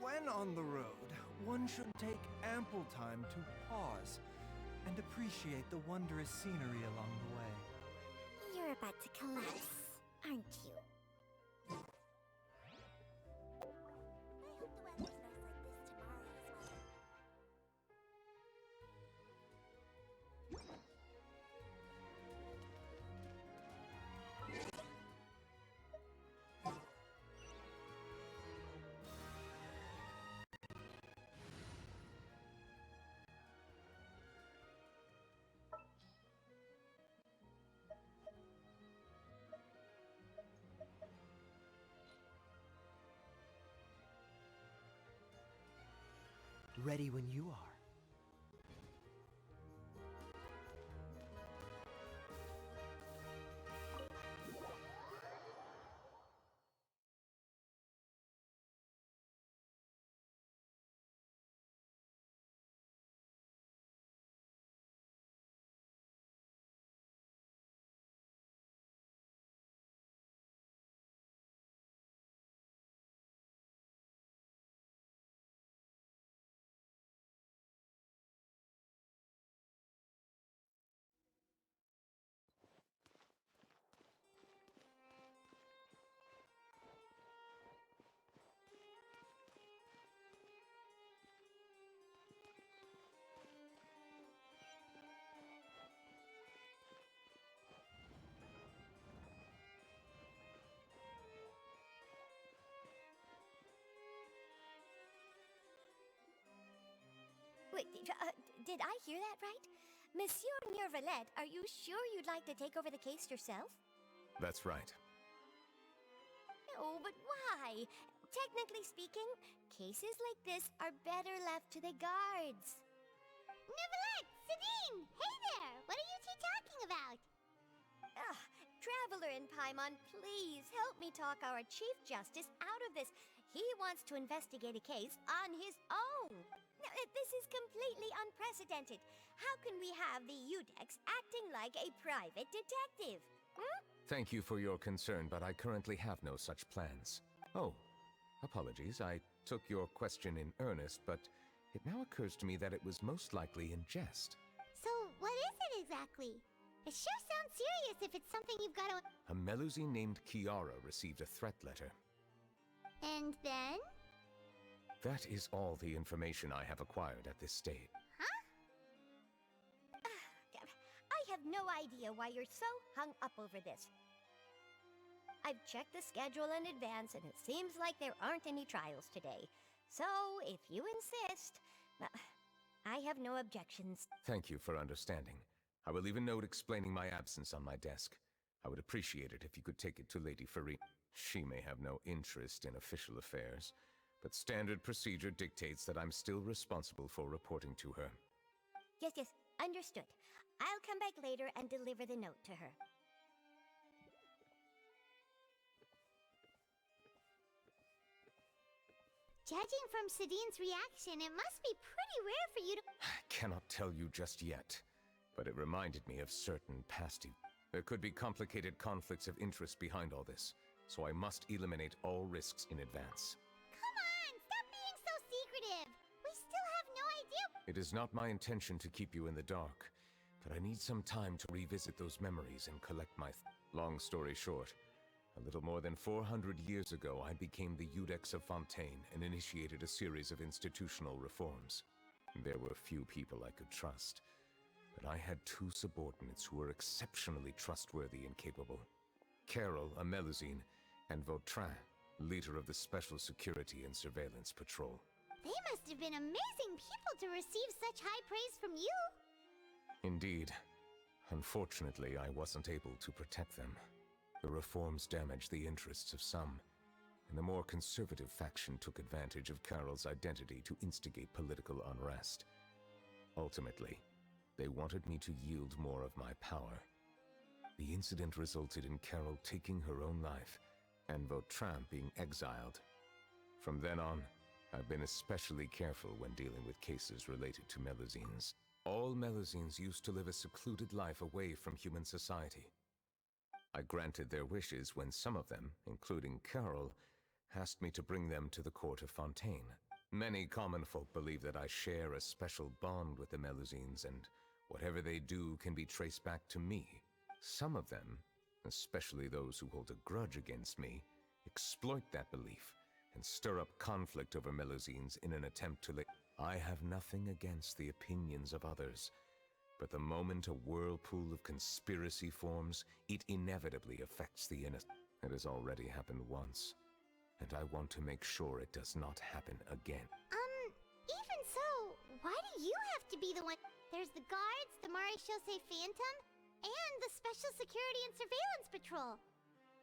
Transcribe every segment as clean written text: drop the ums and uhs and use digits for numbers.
When on the road, one should take ample time to pause and appreciate the wondrous scenery along the way. You're about to collapse, aren't you? I hope the weather's nice like this tomorrow as well. Ready when you are. Wait, did I hear that right? Monsieur Neurvalet, are you sure you'd like to take over the case yourself? That's right. No, but why? Technically speaking, cases like this are better left to the guards. Neverlet! Sidine! Hey there! What are you two talking about? Ugh, Traveler in Paimon, please help me talk our Chief Justice out of this. He wants to investigate a case on his own. Now, this is completely unprecedented. How can we have the Udex acting like a private detective? Thank you for your concern, but I currently have no such plans. Oh, apologies. I took your question in earnest, but it now occurs to me that it was most likely in jest. So, what is it exactly? It sure sounds serious if it's something you've got to... A Melusine named Kiara received a threat letter. And then? That is all the information I have acquired at this stage. Huh? I have no idea why you're so hung up over this. I've checked the schedule in advance, and it seems like there aren't any trials today. So, if you insist, I have no objections. Thank you for understanding. I will leave a note explaining my absence on my desk. I would appreciate it if you could take it to Lady Farid. She may have no interest in official affairs, but standard procedure dictates that I'm still responsible for reporting to her. Yes, understood. I'll come back later and deliver the note to her. Judging from Sidine's reaction, it must be pretty rare for you to... I cannot tell you just yet, but it reminded me of certain past events. There could be complicated conflicts of interest behind all this, so I must eliminate all risks in advance. Come on! Stop being so secretive! We still have no idea... It is not my intention to keep you in the dark, but I need some time to revisit those memories and collect my... Long story short, a little more than 400 years ago I became the Udex of Fontaine and initiated a series of institutional reforms. There were few people I could trust, but I had two subordinates who were exceptionally trustworthy and capable. Carol, a Melusine, and Vautrin, leader of the Special Security and Surveillance Patrol. They must have been amazing people to receive such high praise from you! Indeed. Unfortunately, I wasn't able to protect them. The reforms damaged the interests of some, and the more conservative faction took advantage of Carol's identity to instigate political unrest. Ultimately, they wanted me to yield more of my power. The incident resulted in Carol taking her own life, and Vautrin being exiled. From then on, I've been especially careful when dealing with cases related to Melusines. All Melusines used to live a secluded life away from human society. I granted their wishes when some of them, including Carol, asked me to bring them to the court of Fontaine. Many common folk believe that I share a special bond with the Melusines, and whatever they do can be traced back to me. Some of them, especially those who hold a grudge against me, exploit that belief and stir up conflict over Melusines in an attempt to I have nothing against the opinions of others, but the moment a whirlpool of conspiracy forms, it inevitably affects the innocent. It has already happened once, and I want to make sure it does not happen again. Even so, why do you have to be the one? There's the guards, the Marechaussee Phantom, and the Special Security and Surveillance Patrol.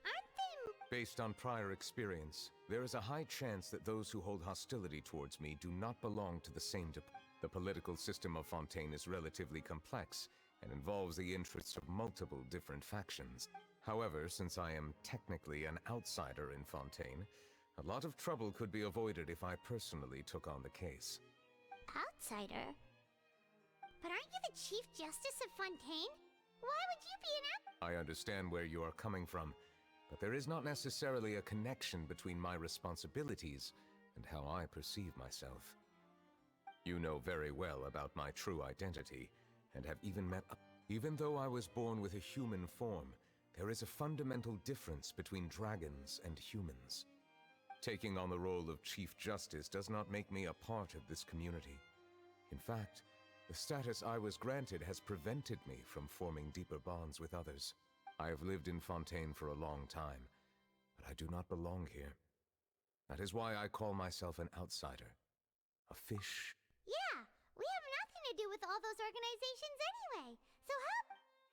Aren't they... Based on prior experience, there is a high chance that those who hold hostility towards me do not belong to the same The political system of Fontaine is relatively complex and involves the interests of multiple different factions. However, since I am technically an outsider in Fontaine, a lot of trouble could be avoided if I personally took on the case. Outsider? But aren't you the Chief Justice of Fontaine? Why would you be an I understand where you are coming from, but there is not necessarily a connection between my responsibilities and how I perceive myself. You know very well about my true identity, and have even met up. Even though I was born with a human form, there is a fundamental difference between dragons and humans. Taking on the role of Chief Justice does not make me a part of this community. In fact, the status I was granted has prevented me from forming deeper bonds with others. I have lived in Fontaine for a long time, but I do not belong here. That is why I call myself an outsider. A fish. Yeah, we have nothing to do with all those organizations anyway. So how...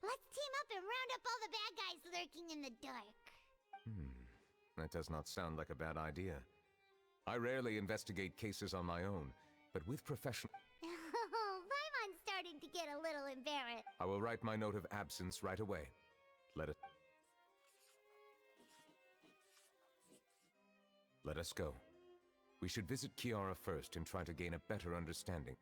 Let's team up and round up all the bad guys lurking in the dark. That does not sound like a bad idea. I rarely investigate cases on my own, but with professional... Oh, Paimon's starting to get a little embarrassed. I will write my note of absence right away. Let us go. We should visit Kiara first and try to gain a better understanding.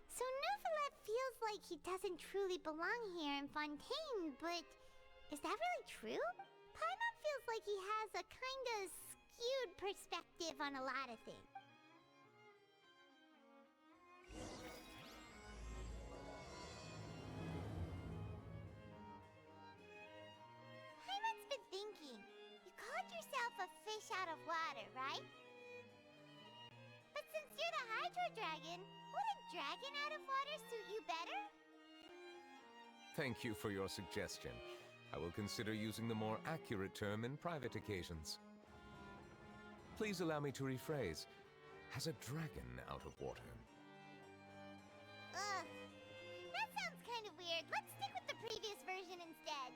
So Neuvillette feels like he doesn't truly belong here in Fontaine, but is that really true? Paimon feels like he has a kinda skewed perspective on a lot of things. Paimon's been thinking. You called yourself a fish out of water, right? But since you're the Hydro Dragon, would a dragon out of water suit you better? Thank you for your suggestion. I will consider using the more accurate term in private occasions. Please allow me to rephrase. Has a dragon out of water? Ugh. That sounds kind of weird. Let's stick with the previous version instead.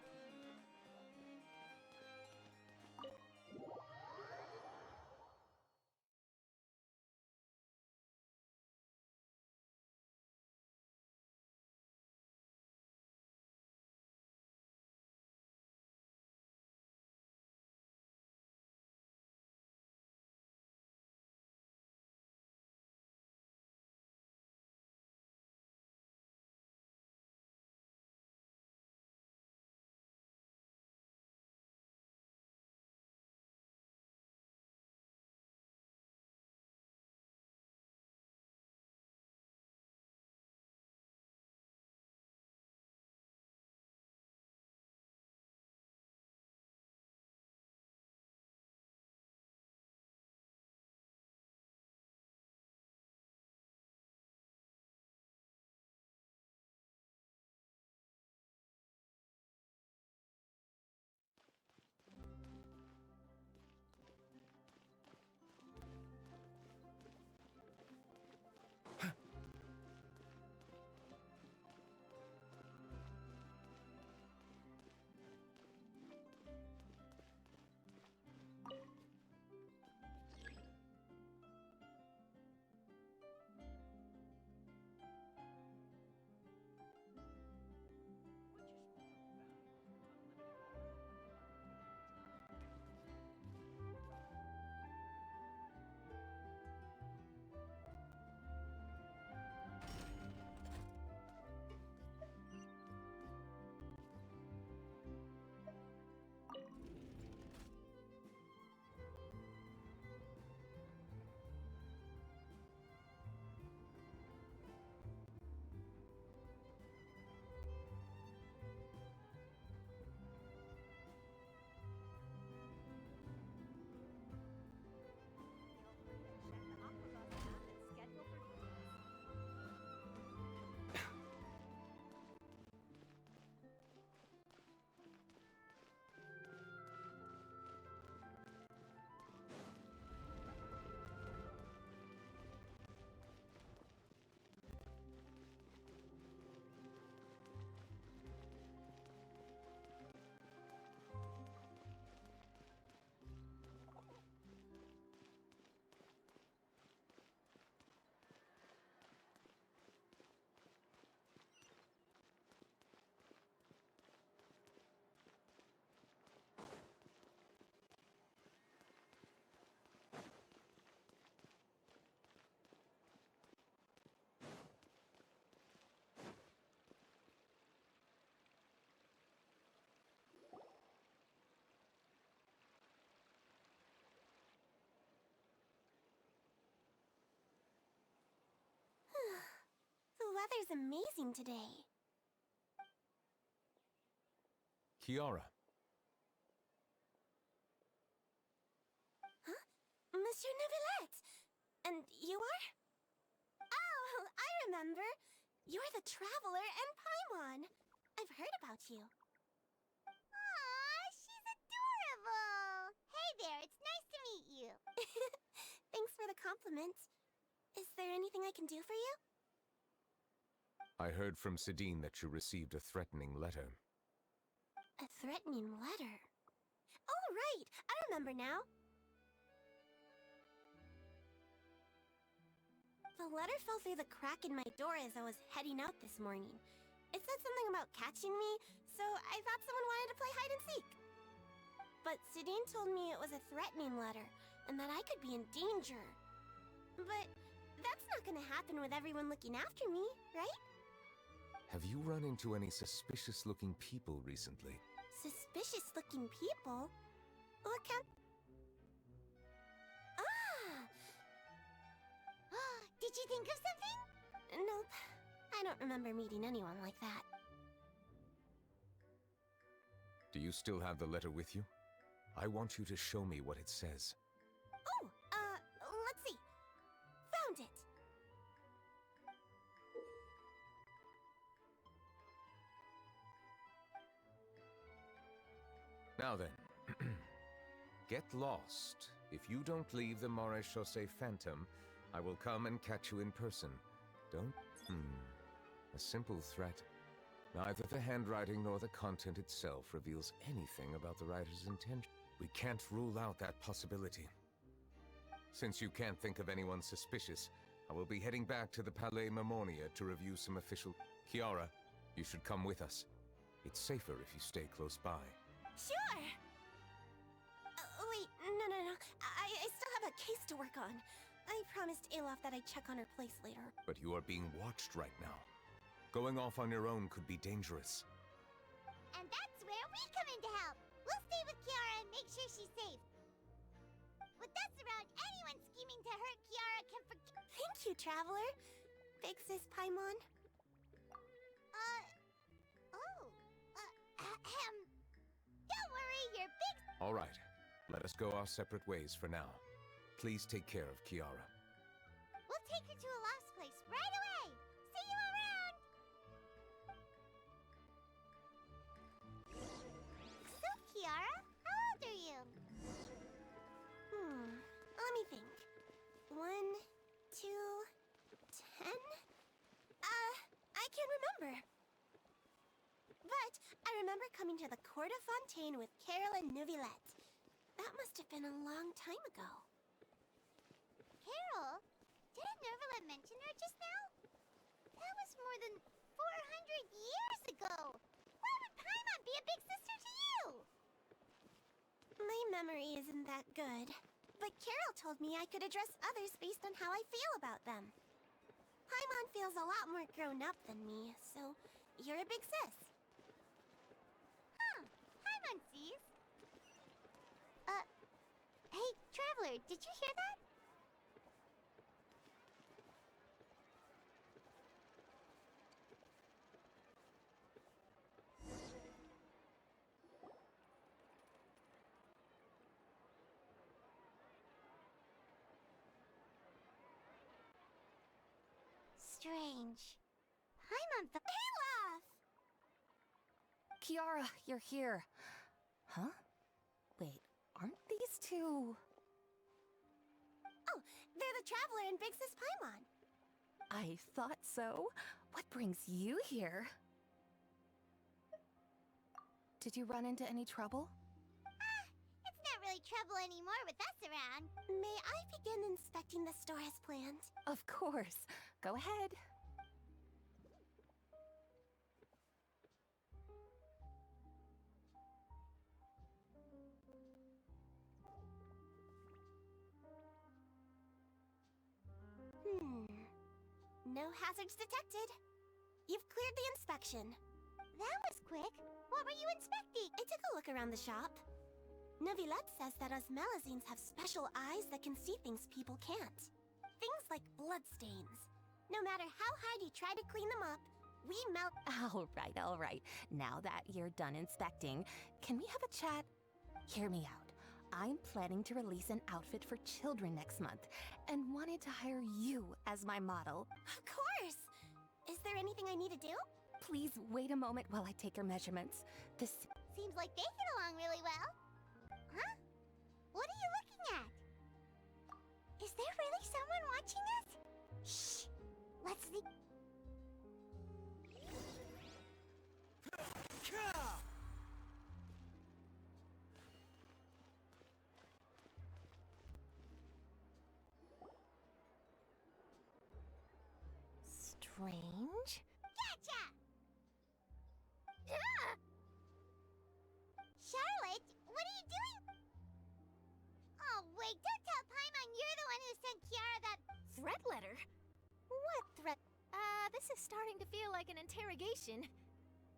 weather's amazing today. Kiara, Huh? Monsieur Neuvillette! And you are? Oh, I remember. You're the Traveler and Paimon. I've heard about you. Aw, she's adorable! Hey there, it's nice to meet you. Thanks for the compliment. Is there anything I can do for you? I heard from Sidine that you received a threatening letter. A threatening letter? Oh, right! I remember now. The letter fell through the crack in my door as I was heading out this morning. It said something about catching me, so I thought someone wanted to play hide and seek. But Sidine told me it was a threatening letter, and that I could be in danger. But that's not gonna happen with everyone looking after me, right? Have you run into any suspicious-looking people recently? Suspicious-looking people? What kind? Ah! Did you think of something? Nope. I don't remember meeting anyone like that. Do you still have the letter with you? I want you to show me what it says. Oh, let's see. Found it. Now then, get lost. If you don't leave the Maréchaussée Phantom, I will come and catch you in person. Don't... A simple threat. Neither the handwriting nor the content itself reveals anything about the writer's intention. We can't rule out that possibility. Since you can't think of anyone suspicious, I will be heading back to the Palais Mermonia to review some official... Kiara, you should come with us. It's safer if you stay close by. Sure! Wait, no. I still have a case to work on. I promised Alof that I'd check on her place later. But you are being watched right now. Going off on your own could be dangerous. And that's where we come in to help. We'll stay with Kiara and make sure she's safe. With us around, anyone scheming to hurt Kiara can forget. Thank you, Traveler. Big Sis Paimon. Don't worry, you're big. All right, let us go our separate ways for now. Please take care of Kiara. We'll take her to a lost place right away. See you around. So, Kiara, how old are you? Let me think. 1, 2, 10? I can't remember. But I remember coming to the Court of Fontaine with Carol and Neuvillette. That must have been a long time ago. Carol? Didn't Neuvillette mention her just now? That was more than 400 years ago. Why would Paimon be a big sister to you? My memory isn't that good. But Carol told me I could address others based on how I feel about them. Paimon feels a lot more grown up than me, so you're a big sis. Paimon sees. Hey, Traveler, did you hear that? Strange. Paimon thought. Olaf! Kiara, you're here. Huh? Wait, aren't these two... Oh, they're the Traveler and Big Sis Paimon. I thought so. What brings you here? Did you run into any trouble? It's not really trouble anymore with us around. May I begin inspecting the store as planned? Of course. Go ahead. No hazards detected. You've cleared the inspection. That was quick. What were you inspecting? I took a look around the shop. Neuvillette says that us Melazines have special eyes that can see things people can't. Things like bloodstains. No matter how hard you try to clean them up, we melt. All right. Now that you're done inspecting, can we have a chat? Hear me out. I'm planning to release an outfit for children next month, and wanted to hire you as my model. Of course! Is there anything I need to do? Please wait a moment while I take your measurements. This Seems like they get along really well. Huh? What are you looking at? Is there really someone watching us? Shh! Let's see. Strange. Gotcha! Charlotte, what are you doing? Oh, wait, don't tell Paimon you're the one who sent Kiara that... Threat letter? What threat? This is starting to feel like an interrogation.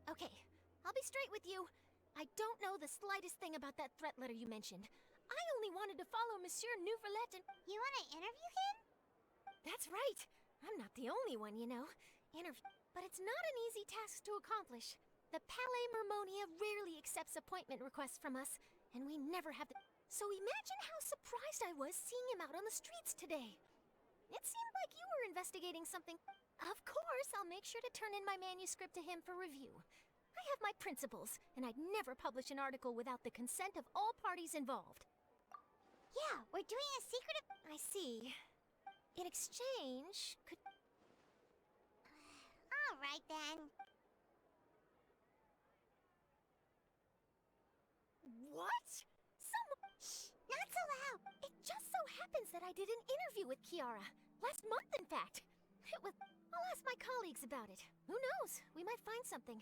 Okay, I'll be straight with you. I don't know the slightest thing about that threat letter you mentioned. I only wanted to follow Monsieur Nouvelet and... You want to interview him? That's right. I'm not the only one, you know. But it's not an easy task to accomplish. The Palais Mermonia rarely accepts appointment requests from us, and we never have the... So imagine how surprised I was seeing him out on the streets today. It seemed like you were investigating something. Of course, I'll make sure to turn in my manuscript to him for review. I have my principles, and I'd never publish an article without the consent of all parties involved. Yeah, we're doing a secretive... I see. In exchange, could... All right, then. What? Shh, not so loud. It just so happens that I did an interview with Kiara. Last month, in fact. I'll ask my colleagues about it. Who knows? We might find something.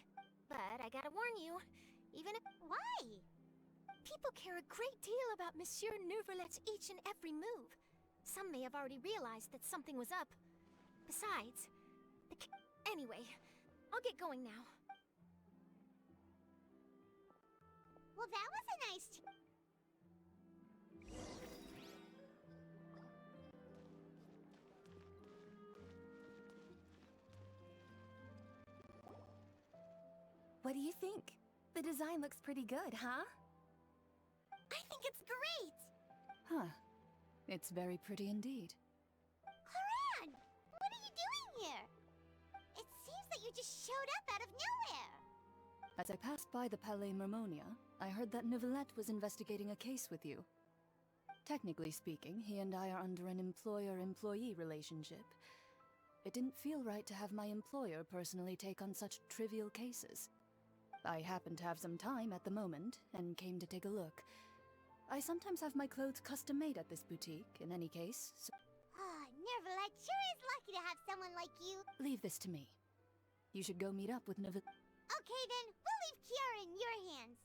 But I gotta warn you, even if... Why? People care a great deal about Monsieur Nouvelet's each and every move. Some may have already realized that something was up. Besides, Anyway, I'll get going now. Well, that was a nice... What do you think? The design looks pretty good, huh? I think it's great! Huh. It's very pretty indeed. Cloran! What are you doing here? It seems that you just showed up out of nowhere. As I passed by the Palais Mermonia, I heard that Nouvelet was investigating a case with you. Technically speaking, he and I are under an employer-employee relationship. It didn't feel right to have my employer personally take on such trivial cases. I happen to have some time at the moment, and came to take a look. I sometimes have my clothes custom-made at this boutique, in any case, so... Ah, Nouvelet sure is lucky to have someone like you. Leave this to me. You should go meet up with Nouvelet. Okay then, we'll leave Kiara in your hands.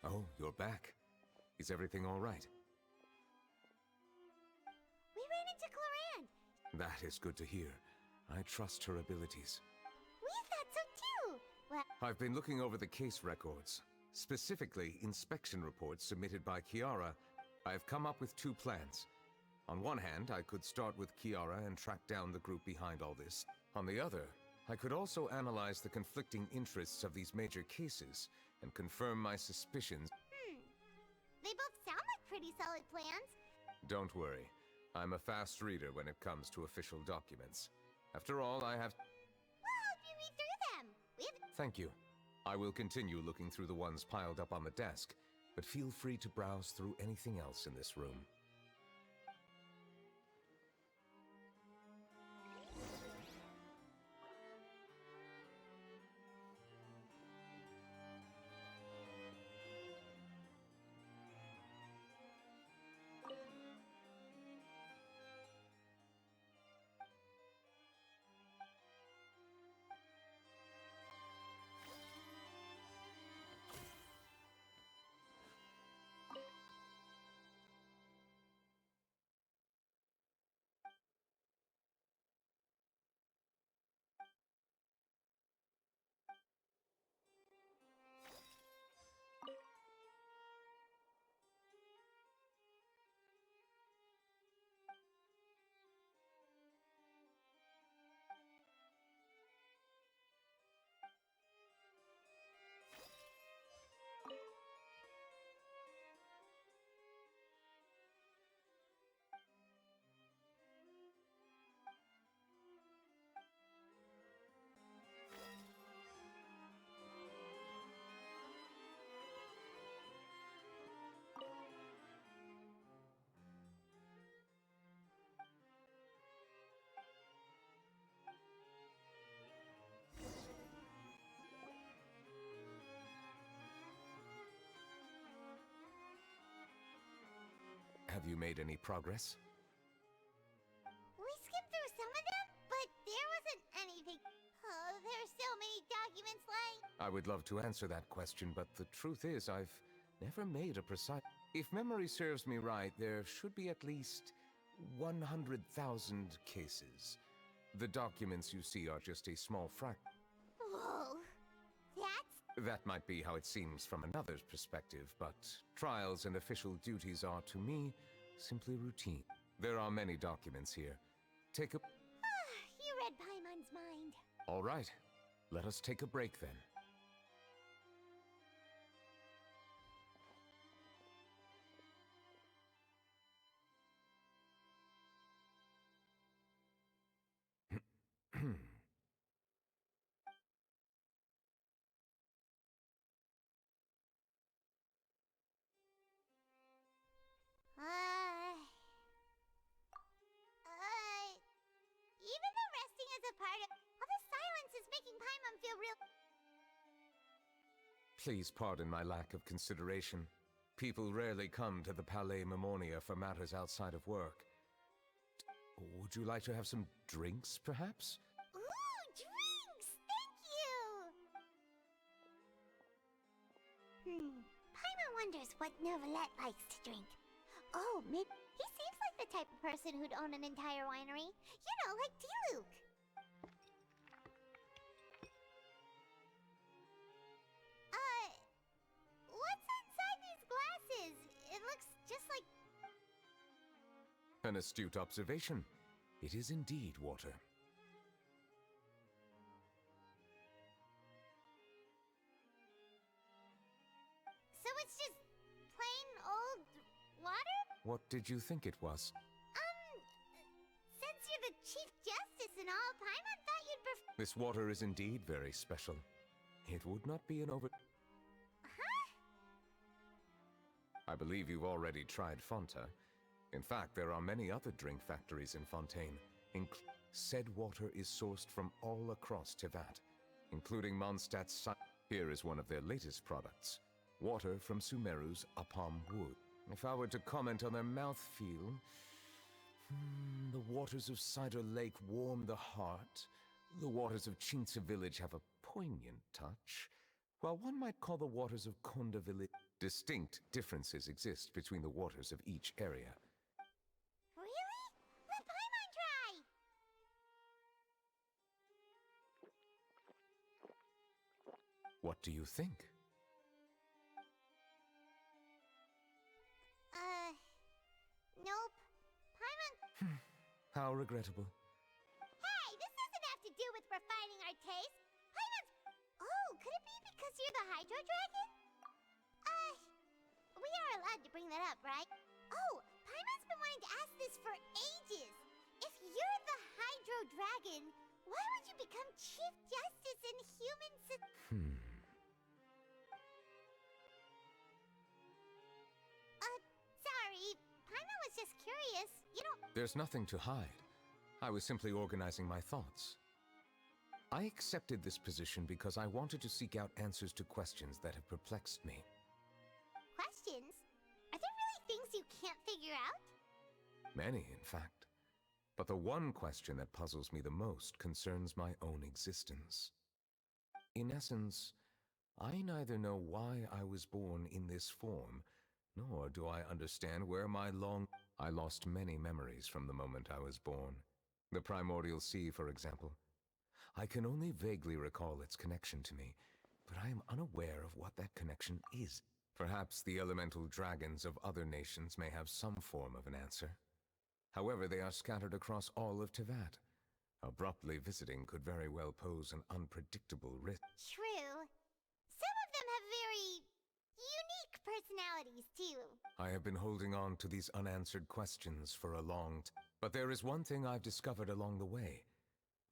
Oh, you're back. Is everything all right? We ran into Cloran. That is good to hear. I trust her abilities. We thought so too! Well, I've been looking over the case records, specifically inspection reports submitted by Kiara. I've come up with two plans. On one hand, I could start with Kiara and track down the group behind all this. On the other, I could also analyze the conflicting interests of these major cases and confirm my suspicions. they both sound like pretty solid plans. Don't worry, I'm a fast reader when it comes to official documents. After all, I have... We'll help you read through them. We have... Thank you. I will continue looking through the ones piled up on the desk, but feel free to browse through anything else in this room. Have you made any progress? We skimmed through some of them, but there wasn't anything. Oh, there's so many documents lying. I would love to answer that question, but the truth is I've never made a precise... If memory serves me right, there should be at least 100,000 cases. The documents you see are just a small fraction. Whoa, that's... That might be how it seems from another's perspective, but trials and official duties are, to me, simply routine. There are many documents here. Take a... you read Paimon's mind. All right. Let us take a break then. Even though resting is a part of... All the silence is making Paimon feel real... Please pardon my lack of consideration. People rarely come to the Palais Mermonia for matters outside of work. Would you like to have some drinks, perhaps? Ooh, drinks! Thank you! Paimon wonders what Novelette likes to drink. Oh, maybe... He seems like the type of person who'd own an entire winery. You know, like D-Luke. What's inside these glasses? It looks just like... An astute observation. It is indeed water. So it's just plain old water? What did you think it was? Since you're the Chief Justice and all, Paimon thought you'd prefer... This water is indeed very special. It would not be an over... Huh? I believe you've already tried Fonta. In fact, there are many other drink factories in Fontaine. Said water is sourced from all across Tevat, including Mondstadt's... Here is one of their latest products. Water from Sumeru's Apam Wood. If I were to comment on their mouthfeel... the waters of Cider Lake warm the heart. The waters of Chintsa Village have a poignant touch, while one might call the waters of Konda Village... Distinct differences exist between the waters of each area. Really? Let Paimon try! What do you think? Nope. Paimon... How regrettable. Hey, this doesn't have to do with refining our taste. Paimon's... Oh, could it be because you're the Hydro Dragon? We are allowed to bring that up, right? Oh, Paimon's been wanting to ask this for ages. If you're the Hydro Dragon, why would you become Chief Justice in human sorry. Paimon was just curious. You don't... There's nothing to hide. I was simply organizing my thoughts. I accepted this position because I wanted to seek out answers to questions that have perplexed me. Questions? Are there really things you can't figure out? Many, in fact. But the one question that puzzles me the most concerns my own existence. In essence, I neither know why I was born in this form, nor do I understand where I lost many memories from the moment I was born. The primordial sea, for example. I can only vaguely recall its connection to me, but I am unaware of what that connection is. Perhaps the elemental dragons of other nations may have some form of an answer. However, they are scattered across all of Tevat. Abruptly visiting could very well pose an unpredictable risk. True. Some of them have very... unique personalities, too. I have been holding on to these unanswered questions for a long time. But there is one thing I've discovered along the way.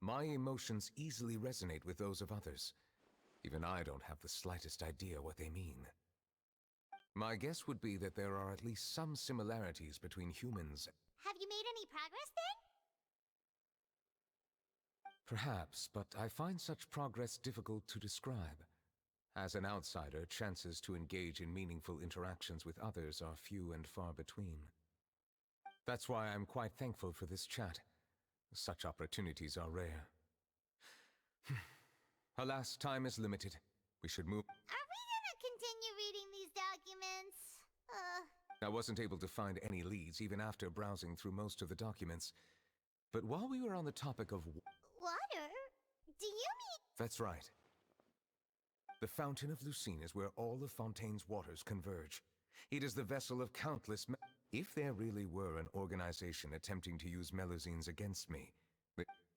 My emotions easily resonate with those of others. Even I don't have the slightest idea what they mean. My guess would be that there are at least some similarities between humans. Have you made any progress then? Perhaps, but I find such progress difficult to describe. As an outsider, chances to engage in meaningful interactions with others are few and far between. That's why I'm quite thankful for this chat. Such opportunities are rare. Alas, time is limited. We should move. Are we gonna continue reading these documents? I wasn't able to find any leads even after browsing through most of the documents. But while we were on the topic of Water? Do you mean... That's right. The Fountain of Lucine is where all of Fontaine's waters converge. It is the vessel of countless... If there really were an organization attempting to use Melusines against me,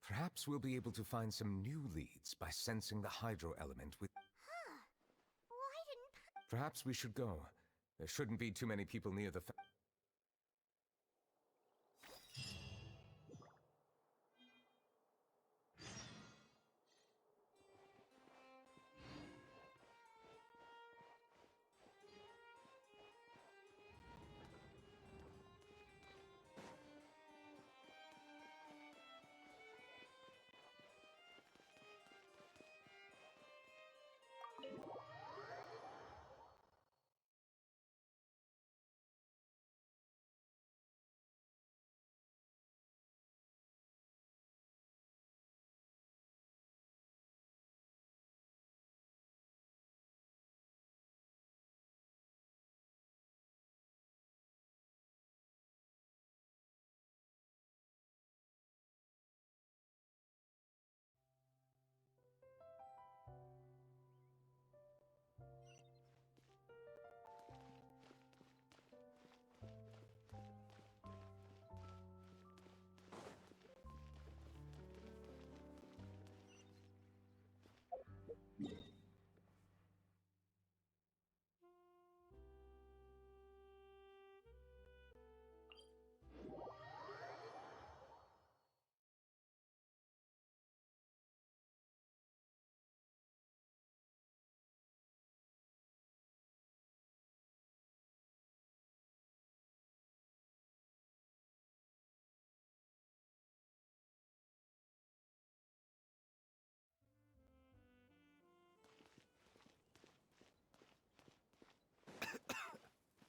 perhaps we'll be able to find some new leads by sensing the hydro element with... Why didn't... Perhaps we should go. There shouldn't be too many people near the...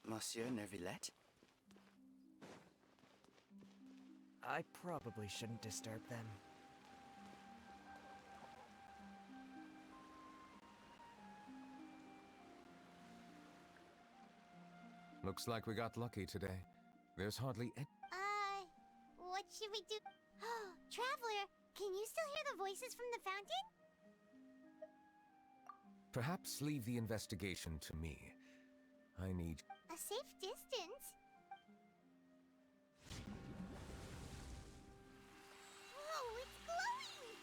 Monsieur Neuvillette? I probably shouldn't disturb them. Looks like we got lucky today. There's hardly any... What should we do? Traveler, can you still hear the voices from the fountain? Perhaps leave the investigation to me. I need... A safe distance? Whoa, it's glowing!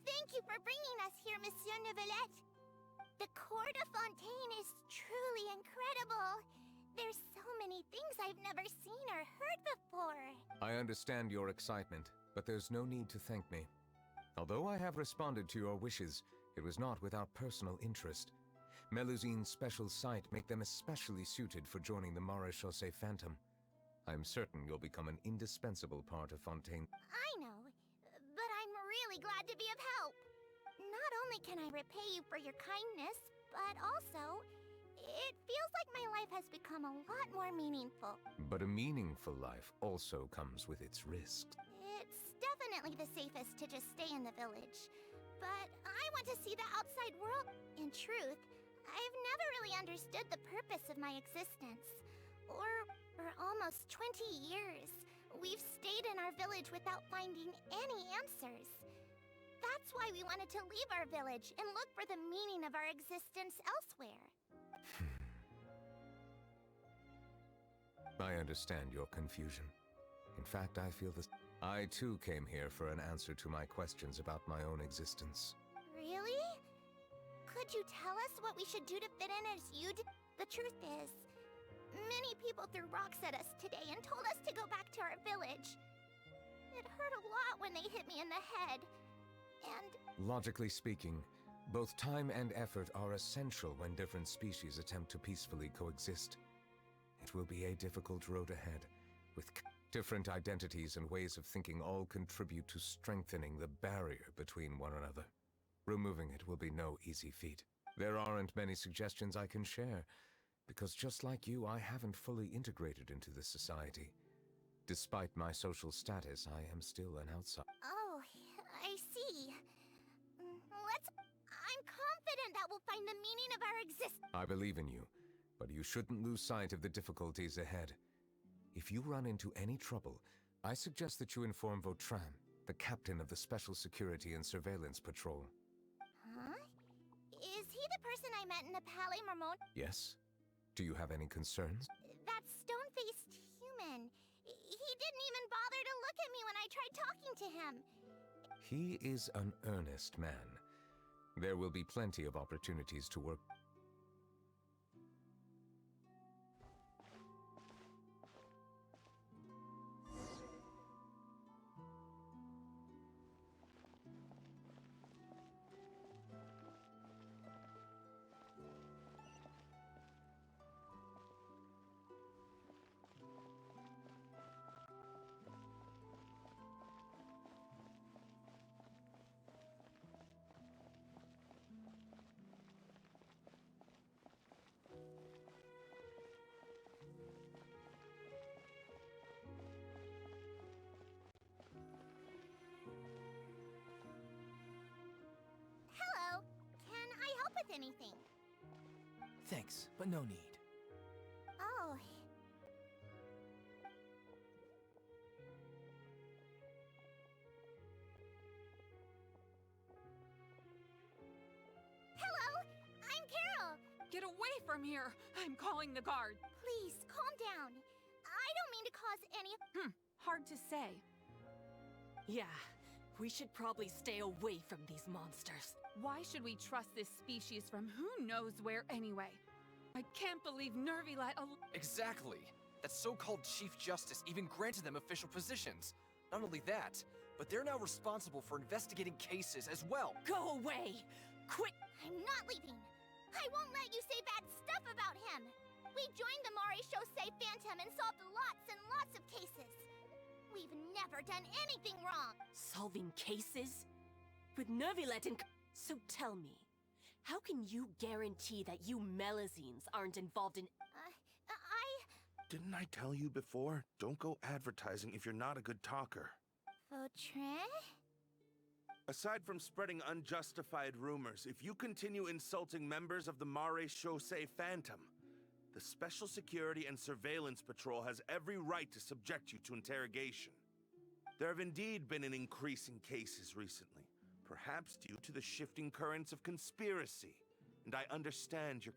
Thank you for bringing us here, Monsieur Neuvillette. The Cour de Fontaine is truly incredible. There's so many things I've never seen or heard before. I understand your excitement, but there's no need to thank me. Although I have responded to your wishes, it was not without personal interest. Melusine's special sight make them especially suited for joining the Maréchaussée Phantom. I'm certain you'll become an indispensable part of Fontaine. I know, but I'm really glad to be of help. Not only can I repay you for your kindness, but also, it feels like my life has become a lot more meaningful. But a meaningful life also comes with its risks. It's definitely the safest to just stay in the village. But I want to see the outside world. In truth, I've never really understood the purpose of my existence. For almost 20 years, we've stayed in our village without finding any answers. That's why we wanted to leave our village and look for the meaning of our existence elsewhere. I understand your confusion. In fact, I feel this. I too came here for an answer to my questions about my own existence. Really? Could you tell us what we should do to fit in as you did? The truth is, many people threw rocks at us today and told us to go back to our village. It hurt a lot when they hit me in the head. And logically speaking, both time and effort are essential when different species attempt to peacefully coexist. It will be a difficult road ahead, with different identities and ways of thinking all contribute to strengthening the barrier between one another. Removing it will be no easy feat. There aren't many suggestions I can share, because just like you, I haven't fully integrated into this society. Despite my social status, I am still an outsider. oh, I see. I'm confident that we'll find the meaning of our existence. I believe in you, but you shouldn't lose sight of the difficulties ahead. If you run into any trouble, I suggest that you inform Vautrin, the captain of the Special Security and Surveillance Patrol. Huh? Is he the person I met in the Palais Marmont? Yes? Do you have any concerns? That stone-faced human. He didn't even bother to look at me when I tried talking to him. He is an earnest man. There will be plenty of opportunities to work. Hello. Can I help with anything? Thanks, but no need. Oh. from here. I'm calling the guard. Please, calm down. I don't mean to cause any... Hard to say. Yeah, we should probably stay away from these monsters. Why should we trust this species from who knows where anyway? I can't believe Nervilat Exactly. That so-called Chief Justice even granted them official positions. Not only that, but they're now responsible for investigating cases as well. Go away! Quit! I'm not leaving. I won't let you say bad stuff about him. We joined the Mare Chaussee Phantom and solved lots and lots of cases. We've never done anything wrong. Solving cases? With Nervilet and... So tell me, how can you guarantee that you Melazines aren't involved in... Didn't I tell you before? Don't go advertising if you're not a good talker. Vautrin? Aside from spreading unjustified rumors, if you continue insulting members of the Mare Chaussee Phantom, the Special Security and Surveillance Patrol has every right to subject you to interrogation. There have indeed been an increase in cases recently, perhaps due to the shifting currents of conspiracy. And I understand your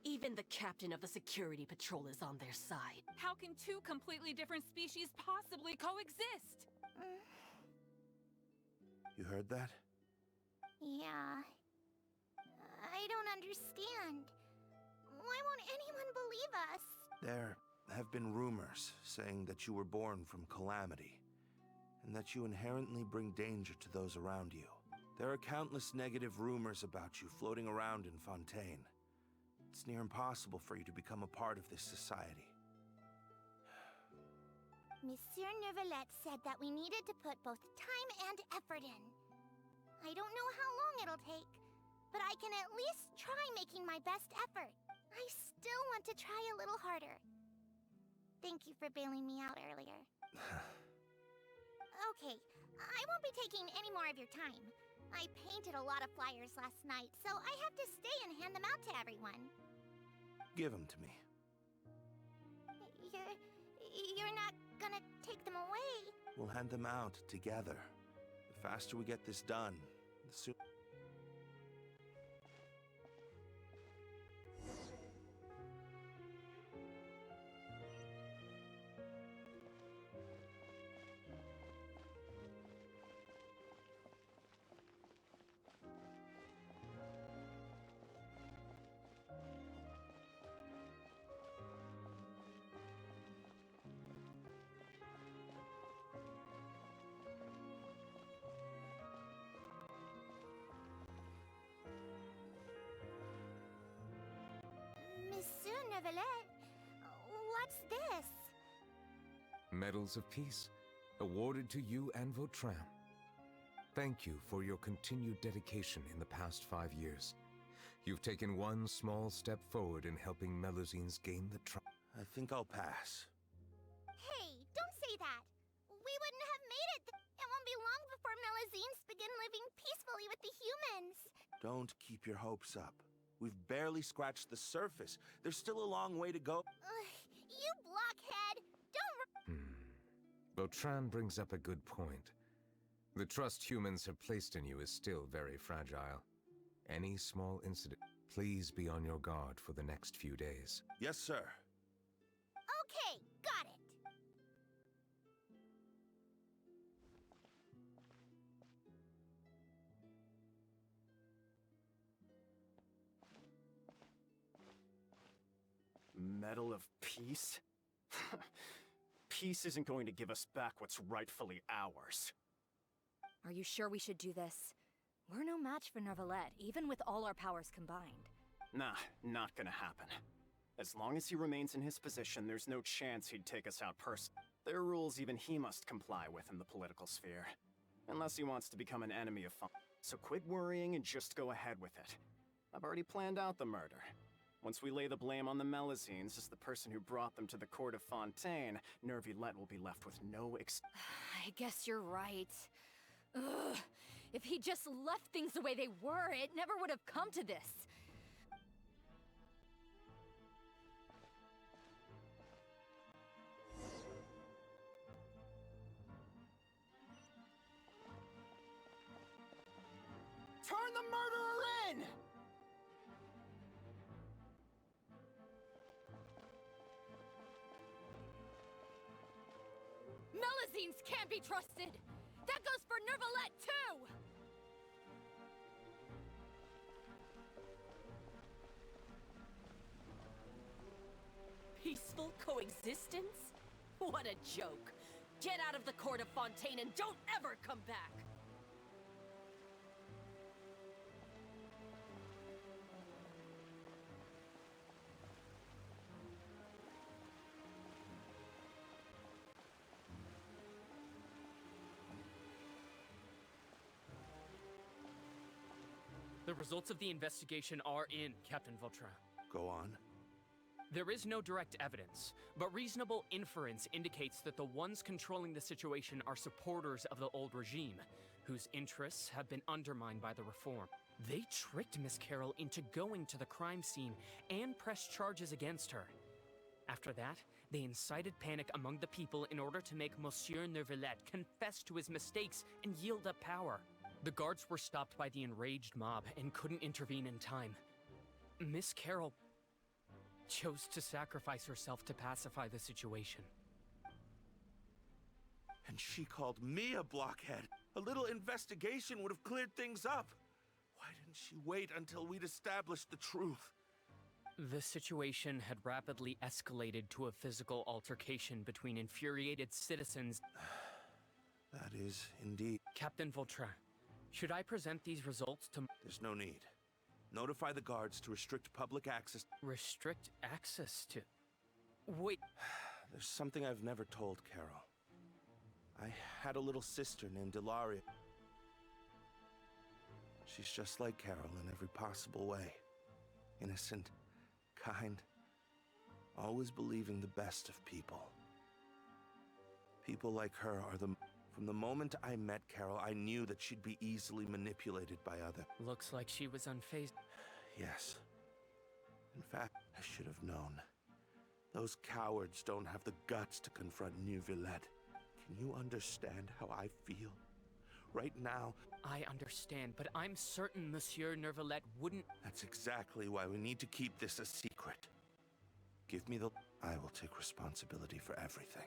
Even the captain of the security patrol is on their side. How can two completely different species possibly coexist? You heard that? Yeah. I don't understand. Why won't anyone believe us? There have been rumors saying that you were born from calamity, and that you inherently bring danger to those around you. There are countless negative rumors about you floating around in Fontaine. It's near impossible for you to become a part of this society. Monsieur Nervilet said that we needed to put both time and effort in. I don't know how long it'll take, but I can at least try making my best effort. I still want to try a little harder. Thank you for bailing me out earlier. Okay, I won't be taking any more of your time. I painted a lot of flyers last night, so I have to stay and hand them out to everyone. Give them to me. You're not gonna take them away? We'll hand them out together. The faster we get this done, the sooner... Monsieur Nervilet, what's this? Medals of Peace, awarded to you and Vautrin. Thank you for your continued dedication in the past 5 years. You've taken one small step forward in helping Melazines gain the trust. I think I'll pass. Hey, don't say that. We wouldn't have made it. It won't be long before Melazines begin living peacefully with the humans. Don't keep your hopes up. We've barely scratched the surface. There's still a long way to go. You blockhead! Don't... Vautrin brings up a good point. The trust humans have placed in you is still very fragile. Any small incident... Please be on your guard for the next few days. Yes, sir. Okay, got it. Medal of Peace? Peace isn't going to give us back what's rightfully ours. Are you sure we should do this? We're no match for Nervilet, even with all our powers combined. Nah, not gonna happen. As long as he remains in his position, there's no chance he'd take us out personally. There are rules even he must comply with in the political sphere. Unless he wants to become an enemy of fun. So quit worrying and just go ahead with it. I've already planned out the murder. Once we lay the blame on the Melazines as the person who brought them to the court of Fontaine, Nervilet will be left with no I guess you're right. Ugh. If he just left things the way they were, it never would have come to this. Turn the murderer in! Melazines can't be trusted! That goes for Nervalette, too! Peaceful coexistence? What a joke! Get out of the court of Fontaine and don't ever come back! The results of the investigation are in, Captain Vautrin. Go on. There is no direct evidence, but reasonable inference indicates that the ones controlling the situation are supporters of the old regime, whose interests have been undermined by the reform. They tricked Miss Carroll into going to the crime scene and pressed charges against her. After that, they incited panic among the people in order to make Monsieur Neuvillette confess to his mistakes and yield up power. The guards were stopped by the enraged mob and couldn't intervene in time. Miss Carroll chose to sacrifice herself to pacify the situation. And she called me a blockhead. A little investigation would have cleared things up. Why didn't she wait until we'd established the truth? The situation had rapidly escalated to a physical altercation between infuriated citizens. That is indeed. Captain Vautrin, should I present these results to... There's no need. Notify the guards to restrict public access. Restrict access to... Wait. There's something I've never told Carol. I had a little sister named Ilaria. She's just like Carol in every possible way. Innocent, kind, always believing the best of people. People like her are the... From the moment I met Carol, I knew that she'd be easily manipulated by others. Looks like she was unfazed. Yes. In fact, I should have known. Those cowards don't have the guts to confront Neuvillette. Can you understand how I feel? Right now... I understand, but I'm certain Monsieur Neuvillette wouldn't... That's exactly why we need to keep this a secret. Give me the... I will take responsibility for everything.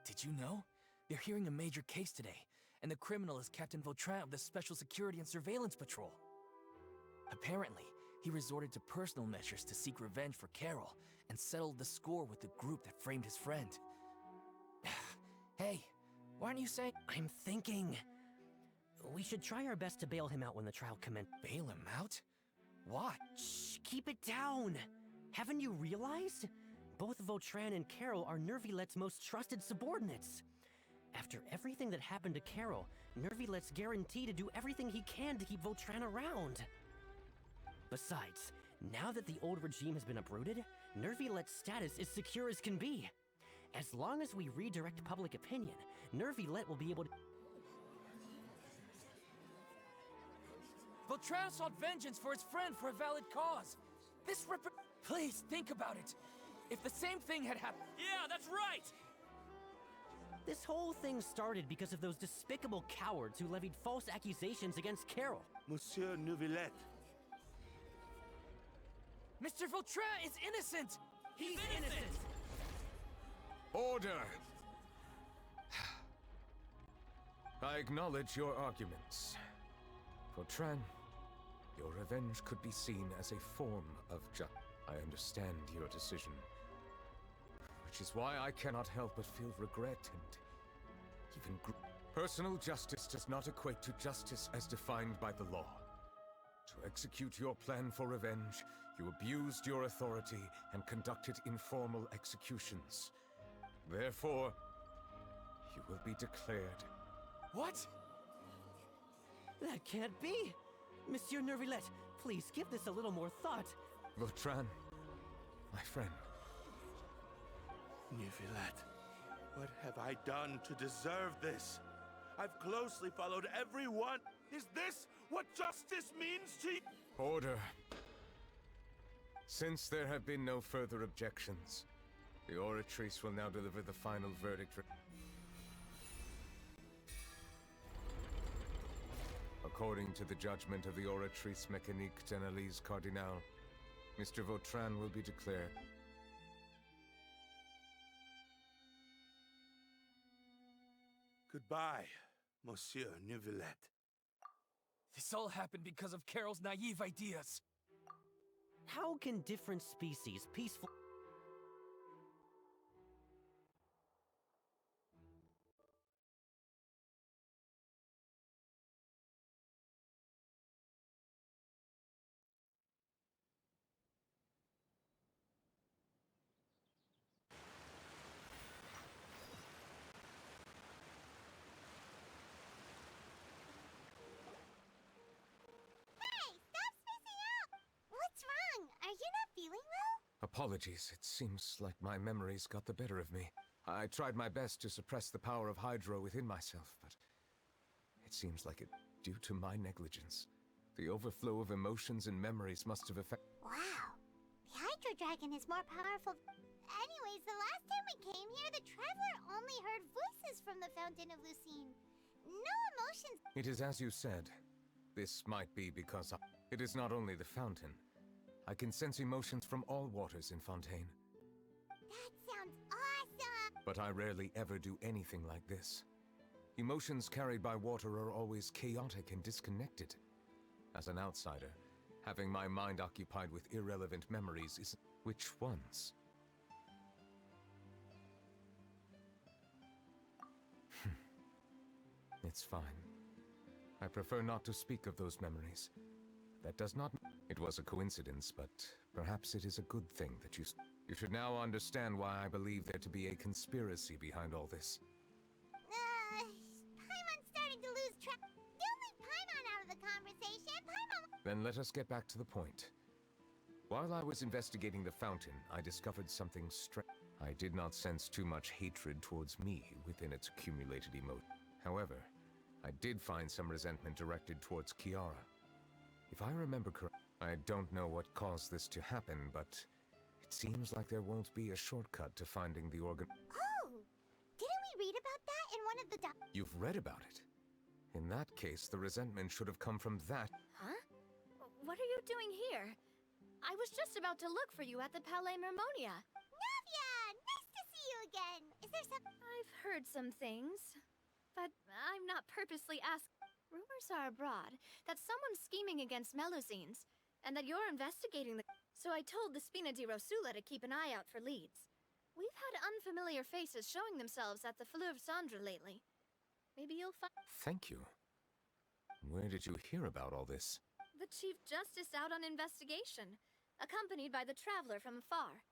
Did you know? They're hearing a major case today, and the criminal is Captain Vautrin of the Special Security and Surveillance Patrol. Apparently, he resorted to personal measures to seek revenge for Carol, and settled the score with the group that framed his friend. Hey, why aren't you saying... I'm thinking... we should try our best to bail him out when the trial commences. Bail him out? Why? Shh, keep it down! Haven't you realized? Both Vautrin and Carol are Nervillette's most trusted subordinates. After everything that happened to Carol, Nervillette's guaranteed to do everything he can to keep Vautrin around. Besides, now that the old regime has been uprooted, Nervillette's status is secure as can be. As long as we redirect public opinion, Nervillette will be able to... Vautrin sought vengeance for his friend for a valid cause. Please, think about it. If the same thing had happened... Yeah, that's right! This whole thing started because of those despicable cowards who levied false accusations against Carol. Monsieur Neuvillette. Mr. Vautrin is innocent! He's innocent! Order! I acknowledge your arguments. Vautrin, your revenge could be seen as a form of justice. I understand your decision. Which is why I cannot help but feel regret and even personal justice does not equate to justice as defined by the law. To execute your plan for revenge, you abused your authority and conducted informal executions. Therefore, You will be declared. What? That can't be! Monsieur Nervilette, please give this a little more thought. Vautrin, my friend. Neuvillette, what have I done to deserve this? I've closely followed everyone. Is this what justice means to you? Order. Since there have been no further objections, the Oratrice will now deliver the final verdict. According to the judgment of the Oratrice Mécanique d'Analyse Cardinal, Mr. Vautrin will be declared. Goodbye, Monsieur Neuvillette. This all happened because of Carol's naive ideas. How can different species peacefully... Apologies, it seems like my memories got the better of me. I tried my best to suppress the power of Hydro within myself, but it seems like it due to my negligence. The overflow of emotions and memories must have affected... Wow. The Hydro Dragon is more powerful. Anyways, the last time we came here, the Traveler only heard voices from the Fountain of Lucine. No emotions. It is as you said. This might be because it is not only the fountain. I can sense emotions from all waters in Fontaine. That sounds awesome! But I rarely ever do anything like this. Emotions carried by water are always chaotic and disconnected. As an outsider, having my mind occupied with irrelevant memories is... Which ones? It's fine. I prefer not to speak of those memories. That does not... It was a coincidence, but perhaps it is a good thing that you... You should now understand why I believe there to be a conspiracy behind all this. Paimon's starting to lose track. Don't leave Paimon out of the conversation. Paimon... Then let us get back to the point. While I was investigating the fountain, I discovered something strange. I did not sense too much hatred towards me within its accumulated emotion. However, I did find some resentment directed towards Kiara. If I remember correctly, I don't know what caused this to happen, but it seems like there won't be a shortcut to finding the organ. Oh! Didn't we read about that in one of the You've read about it? In that case, the resentment should have come from that. Huh? What are you doing here? I was just about to look for you at the Palais Mermonia. Navia! Nice to see you again! Is there some... I've heard some things, but I'm not purposely asking. Rumors are abroad that someone's scheming against Melusines, and that you're investigating the... So I told the Spina di Rosula to keep an eye out for leads. We've had unfamiliar faces showing themselves at the Fleuve Cendre lately. Maybe you'll find... Thank you. Where did you hear about all this? The Chief Justice out on investigation, accompanied by the Traveler from afar.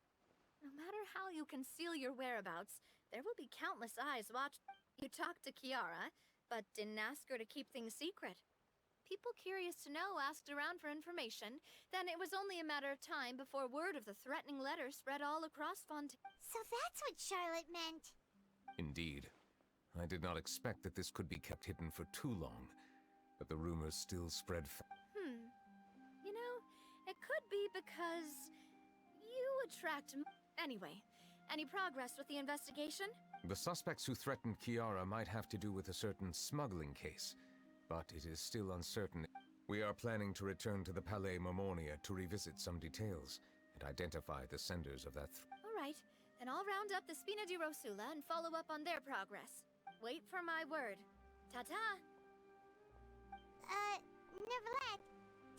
No matter how you conceal your whereabouts, there will be countless eyes watching. You talked to Kiara, but didn't ask her to keep things secret. People curious to know asked around for information, then it was only a matter of time before word of the threatening letter spread all across Fontaine. So that's what Charlotte meant. Indeed. I did not expect that this could be kept hidden for too long, but the rumors still spread You know, it could be because you attract... Anyway, any progress with the investigation? The suspects who threatened Kiara might have to do with a certain smuggling case, but it is still uncertain. We are planning to return to the Palais Mermonia to revisit some details and identify the senders of that All right, then I'll round up the Spina di Rosula and follow up on their progress. Wait for my word. Ta-ta! Neuvillette,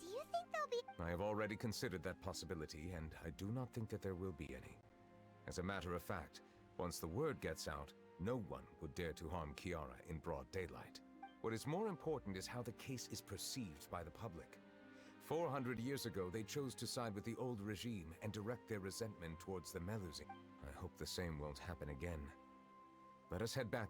do you think there'll be... I have already considered that possibility, and I do not think that there will be any. As a matter of fact, once the word gets out, no one would dare to harm Kiara in broad daylight. What is more important is how the case is perceived by the public. 400 years ago, they chose to side with the old regime and direct their resentment towards the Melusine. I hope the same won't happen again. Let us head back.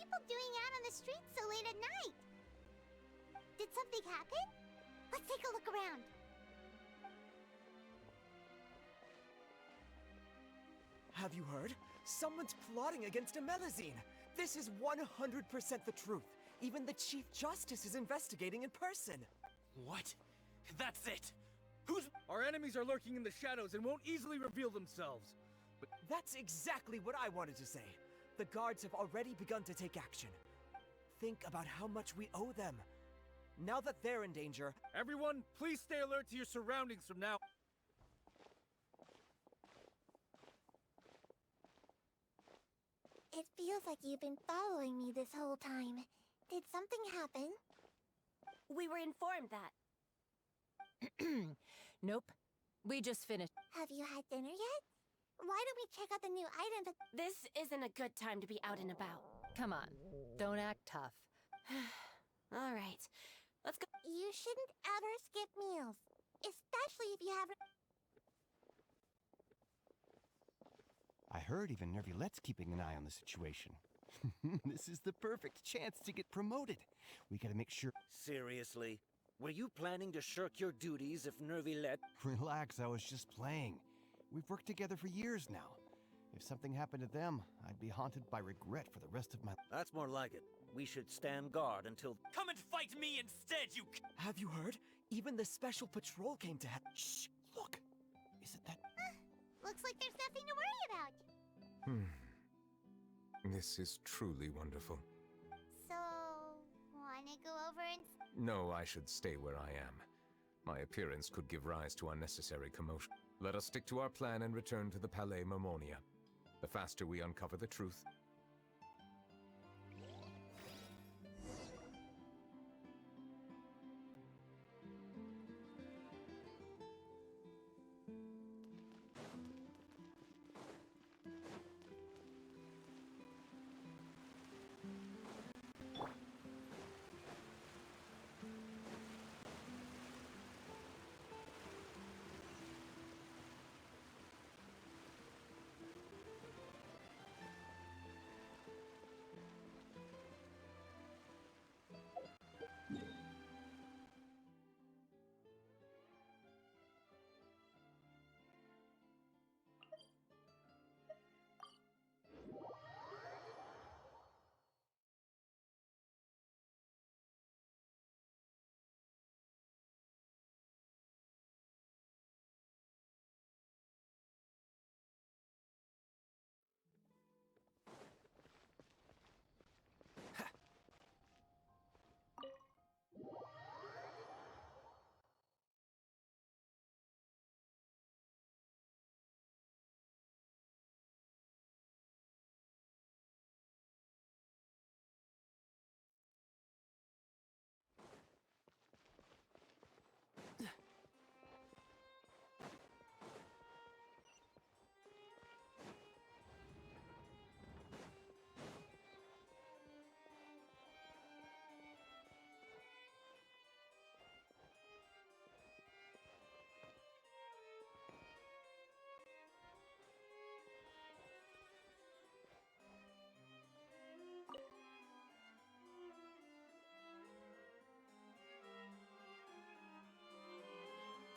people doing out on the streets so late at night? Did something happen? Let's take a look around. Have you heard? Someone's plotting against a Melazine! This is 100% the truth. Even the Chief Justice is investigating in person. What? That's it! Our enemies are lurking in the shadows and won't easily reveal themselves. But that's exactly what I wanted to say. The guards have already begun to take action. Think about how much we owe them. Now that they're in danger... Everyone, please stay alert to your surroundings from now. It feels like you've been following me this whole time. Did something happen? We were informed that. Nope. We just finished. Have you had dinner yet? Why don't we check out the new items? This isn't a good time to be out and about. Come on. Don't act tough. All right. Let's go. You shouldn't ever skip meals. Especially if you haven't... I heard even Nervulette's keeping an eye on the situation. This is the perfect chance to get promoted. We gotta make sure... Seriously? Were you planning to shirk your duties if Nervulette... Relax, I was just playing. We've worked together for years now. If something happened to them, I'd be haunted by regret for the rest of my... That's more like it. We should stand guard until... Come and fight me instead, you... Have you heard? Even the Special Patrol came to Shh! Look! Isn't that... Looks like there's nothing to worry about. This is truly wonderful. So... wanna go over and... No, I should stay where I am. My appearance could give rise to unnecessary commotion. Let us stick to our plan and return to the Palais Mermonia. The faster we uncover the truth...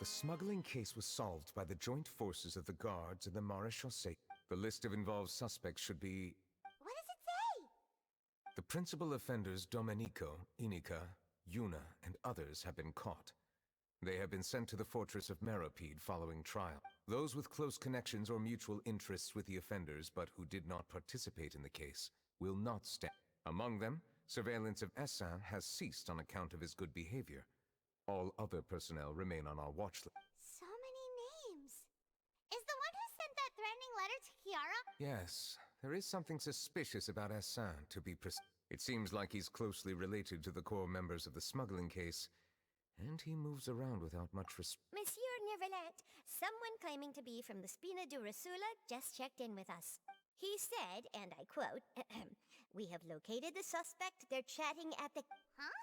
The smuggling case was solved by the joint forces of the guards and the Maréchaussée. The list of involved suspects should be... What does it say? The principal offenders Domenico, Inica, Yuna, and others have been caught. They have been sent to the fortress of Meropide following trial. Those with close connections or mutual interests with the offenders but who did not participate in the case will not stand. Among them, surveillance of Essin has ceased on account of his good behavior. All other personnel remain on our watch list. So many names. Is the one who sent that threatening letter to Kiara? Yes, there is something suspicious about Essin, to be precise. It seems like he's closely related to the core members of the smuggling case, and he moves around without much respect. Monsieur Neverlet, someone claiming to be from the Spina Durasula just checked in with us. He said, and I quote, "We have located the suspect. They're chatting at the..." Huh?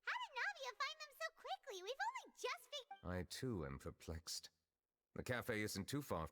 How did Navia find them so quickly? We've only just I too am perplexed. The cafe isn't too far.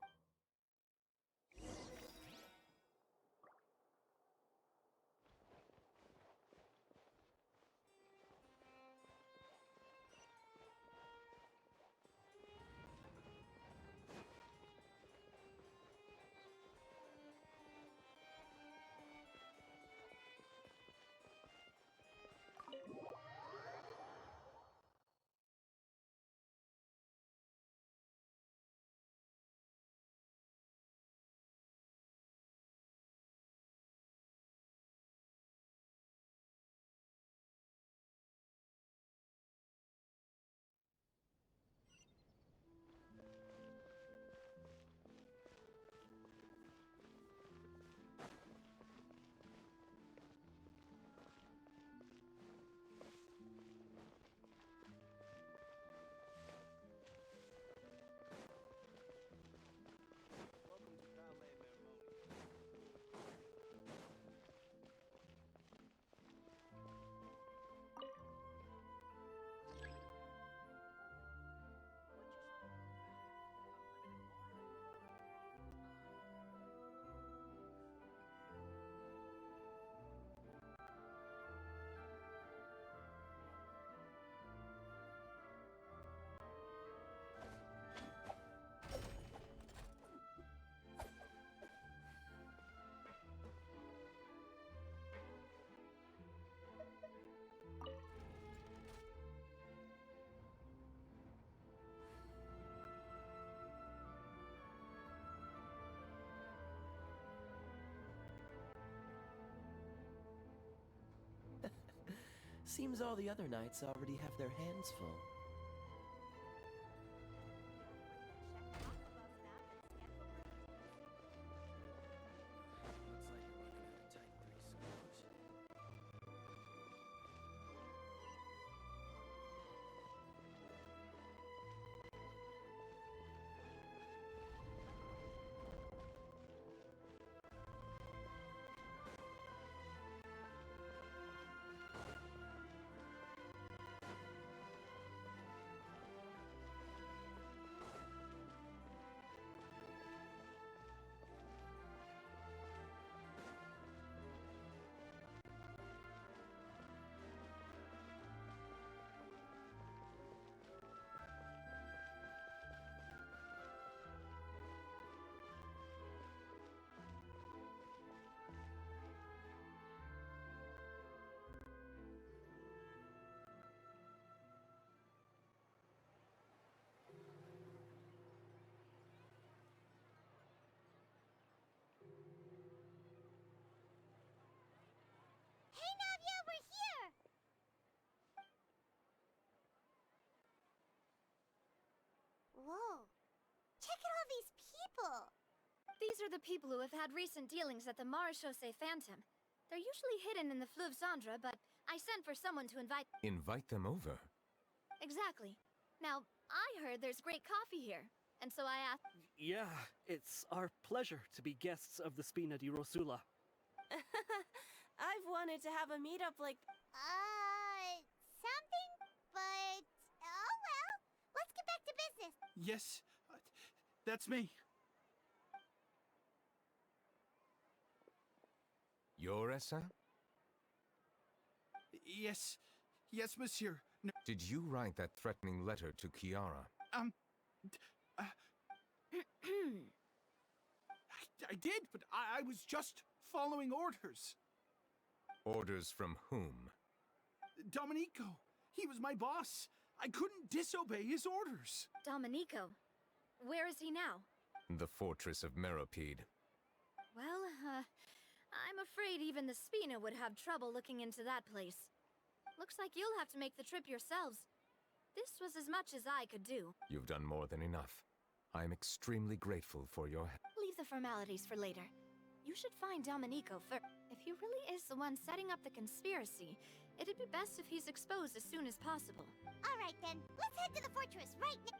Seems all the other knights already have their hands full. Hey, Navia, we're here! Whoa. Check out all these people! These are the people who have had recent dealings at the Marechaussee Phantom. They're usually hidden in the Fleuve Cendre, but I sent for someone to invite... Invite them over? Exactly. Now, I heard there's great coffee here, and so I asked... Yeah, it's our pleasure to be guests of the Spina di Rosula. I've wanted to have a meetup like... Something, but... Oh well, let's get back to business. Yes, that's me. You're Essa? Yes, monsieur. No. Did you write that threatening letter to Kiara? I did, but I was just following orders. Orders from whom? Domenico. He was my boss. I couldn't disobey his orders. Domenico. Where is he now? The fortress of Meropide. Well, I'm afraid even the Spina would have trouble looking into that place. Looks like you'll have to make the trip yourselves. This was as much as I could do. You've done more than enough. I am extremely grateful for your help. Leave the formalities for later. You should find Domenico first. If he really is the one setting up the conspiracy, it'd be best if he's exposed as soon as possible. All right then, let's head to the fortress right now.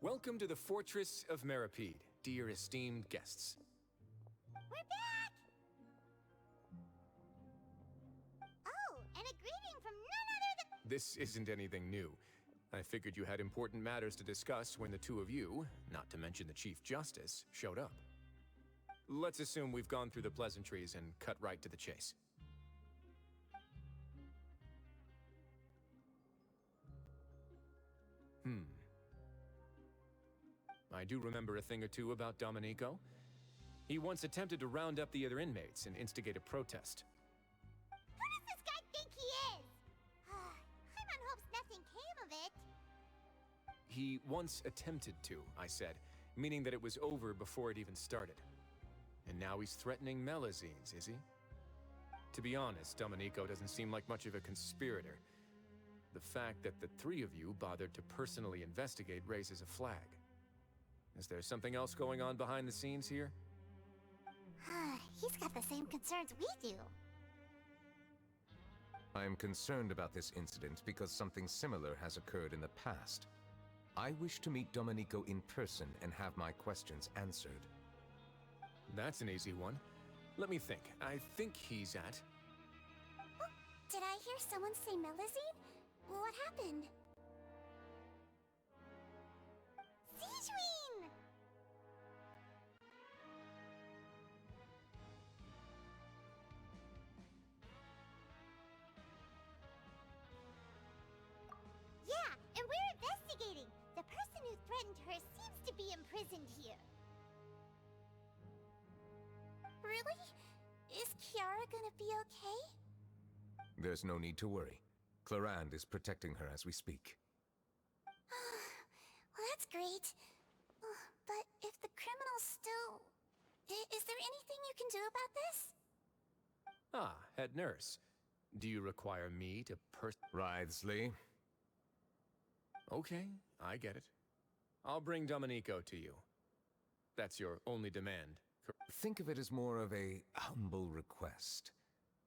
Welcome to the Fortress of Meropide, dear esteemed guests. We're back! Oh, and a greeting from none other than... This isn't anything new. I figured you had important matters to discuss when the two of you, not to mention the Chief Justice, showed up. Let's assume we've gone through the pleasantries and cut right to the chase. I do remember a thing or two about Domenico. He once attempted to round up the other inmates and instigate a protest. Who does this guy He once attempted to, I said, meaning that it was over before it even started. And now he's threatening Melazines, is he? To be honest, Domenico doesn't seem like much of a conspirator. The fact that the three of you bothered to personally investigate raises a flag. Is there something else going on behind the scenes here? He's got the same concerns we do. I am concerned about this incident because something similar has occurred in the past. I wish to meet Domenico in person and have my questions answered. That's an easy one. Let me think. I think he's at... Did I hear someone say Melazine? What happened? Sijuin! Yeah, and we're investigating. The person who threatened her seems to be imprisoned here. Really? Is Kiara gonna be okay? There's no need to worry. Clarande is protecting her as we speak. Well, that's great. But if the criminal's still... Is there anything you can do about this? Ah, head nurse. Do you require me to Wriothesley? Okay, I get it. I'll bring Domenico to you. That's your only demand. Think of it as more of a humble request.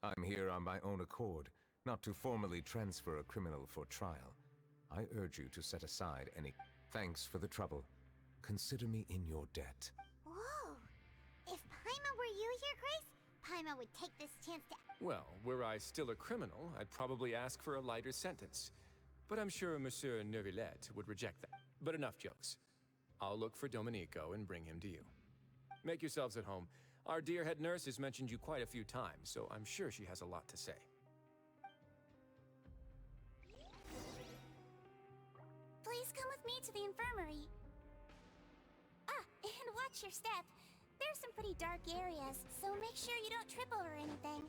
I'm here on my own accord, not to formally transfer a criminal for trial. I urge you to set aside any... Thanks for the trouble. Consider me in your debt. Whoa! If Paimon were you here, Grace, Paimon would take this chance to... Well, were I still a criminal, I'd probably ask for a lighter sentence. But I'm sure Monsieur Neuvillette would reject that. But enough jokes. I'll look for Domenico and bring him to you. Make yourselves at home. Our dear head nurse has mentioned you quite a few times, so I'm sure she has a lot to say. Please come with me to the infirmary. Ah, and watch your step. There's some pretty dark areas, so make sure you don't trip over anything.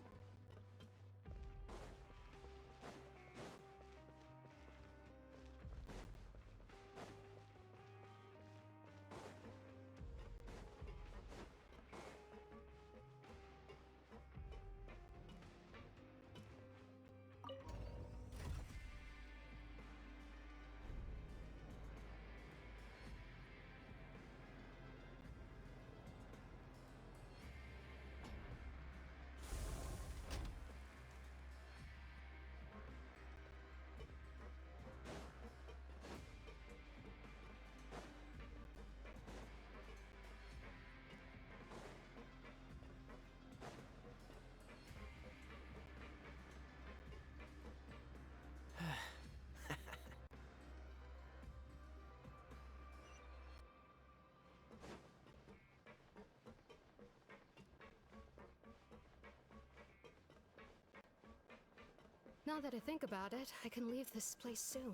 Now that I think about it, I can leave this place soon.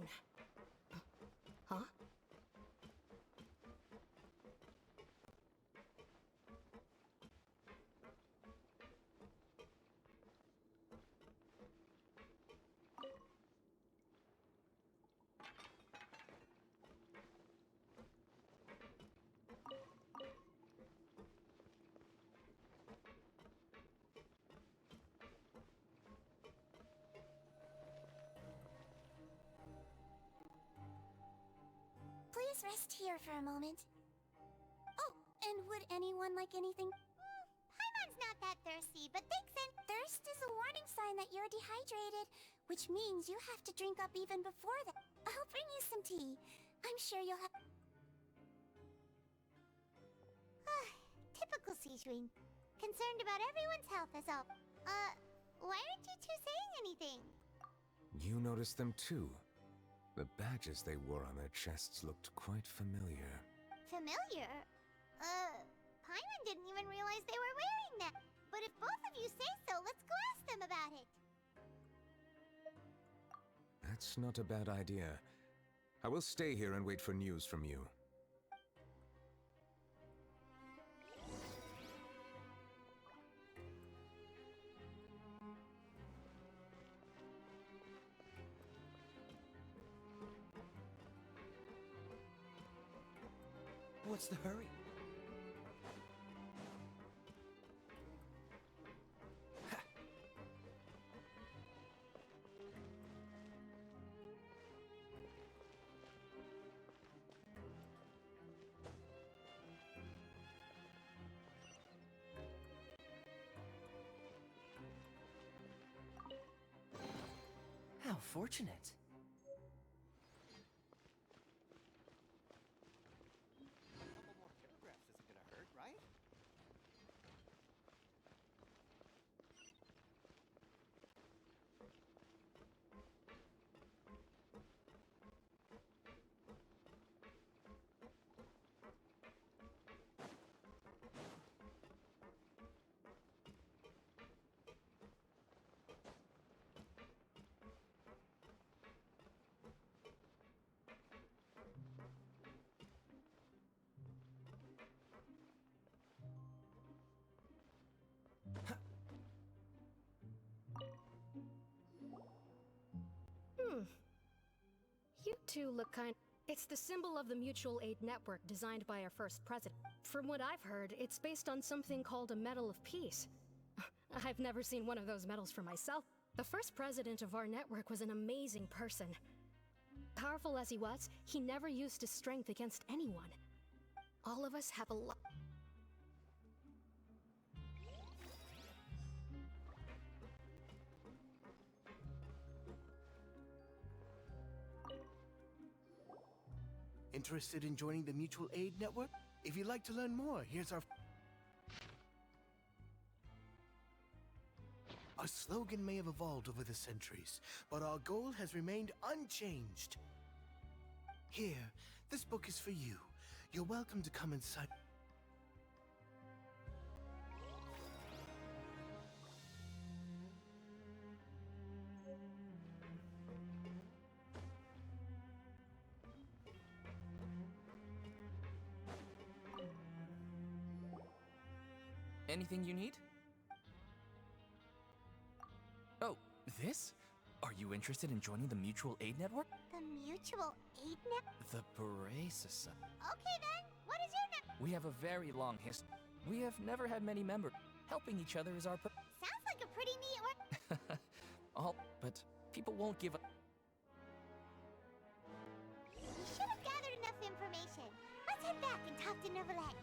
Huh? Please rest here for a moment. Oh, and would anyone like anything? Paimon's not that thirsty, but thanks and thirst is a warning sign that you're dehydrated, which means you have to drink up even before that. I'll bring you some tea. I'm sure you'll have... Typical Sijuin. Concerned about everyone's health is all. Why aren't you two saying anything? You noticed them too. The badges they wore on their chests looked quite familiar. Familiar? Paimon didn't even realize they were wearing that. But if both of you say so, let's go ask them about it. That's not a bad idea. I will stay here and wait for news from you. What's the hurry? How fortunate. A couple more paragraphs isn't gonna hurt, right? You two look kind. It's the symbol of the mutual aid network designed by our first president. From what I've heard, it's based on something called a Medal of Peace. I've never seen one of those medals for myself. The first president of our network was an amazing person. Powerful as he was, he never used his strength against anyone. All of us have a lot. Interested in joining the Mutual Aid Network? If you'd like to learn more, here's our... Our slogan may have evolved over the centuries, but our goal has remained unchanged. Here, this book is for you. You're welcome to come inside. Anything you need? Oh, this? Are you interested in joining the Mutual Aid Network? The Mutual Aid Network? The Beret Society. Okay then, what is your name? We have a very long history. We have never had many members. Helping each other is our Sounds like a pretty neat work. but people won't give up. We should have gathered enough information. Let's head back and talk to Neuvillette.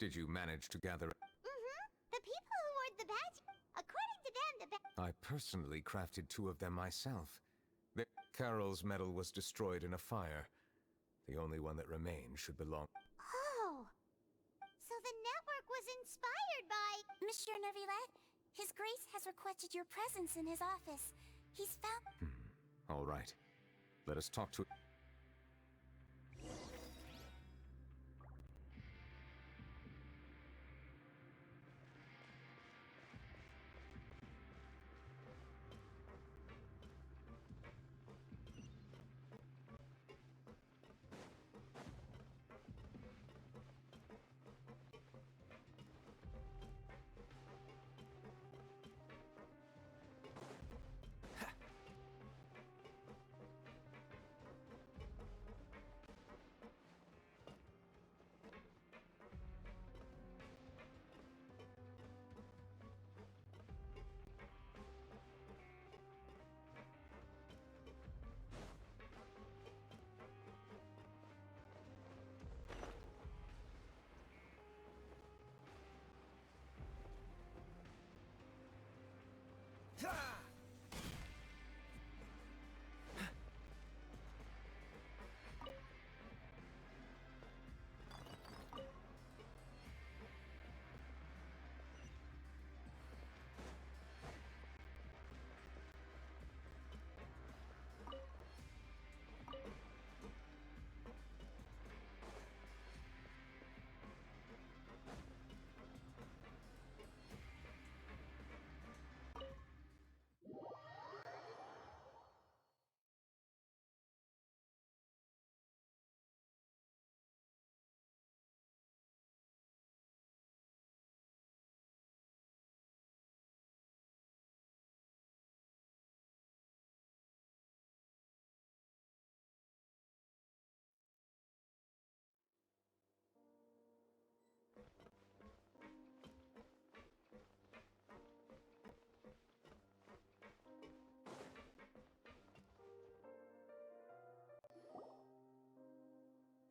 Did you manage to gather... The people who wore the badge. According to them, the badge... I personally crafted 2 of them myself. Carol's medal was destroyed in a fire. The only one that remains should belong... Oh! So the network was inspired by... Monsieur Neuvillette, His Grace has requested your presence in his office. He's found... All right. Let us talk to...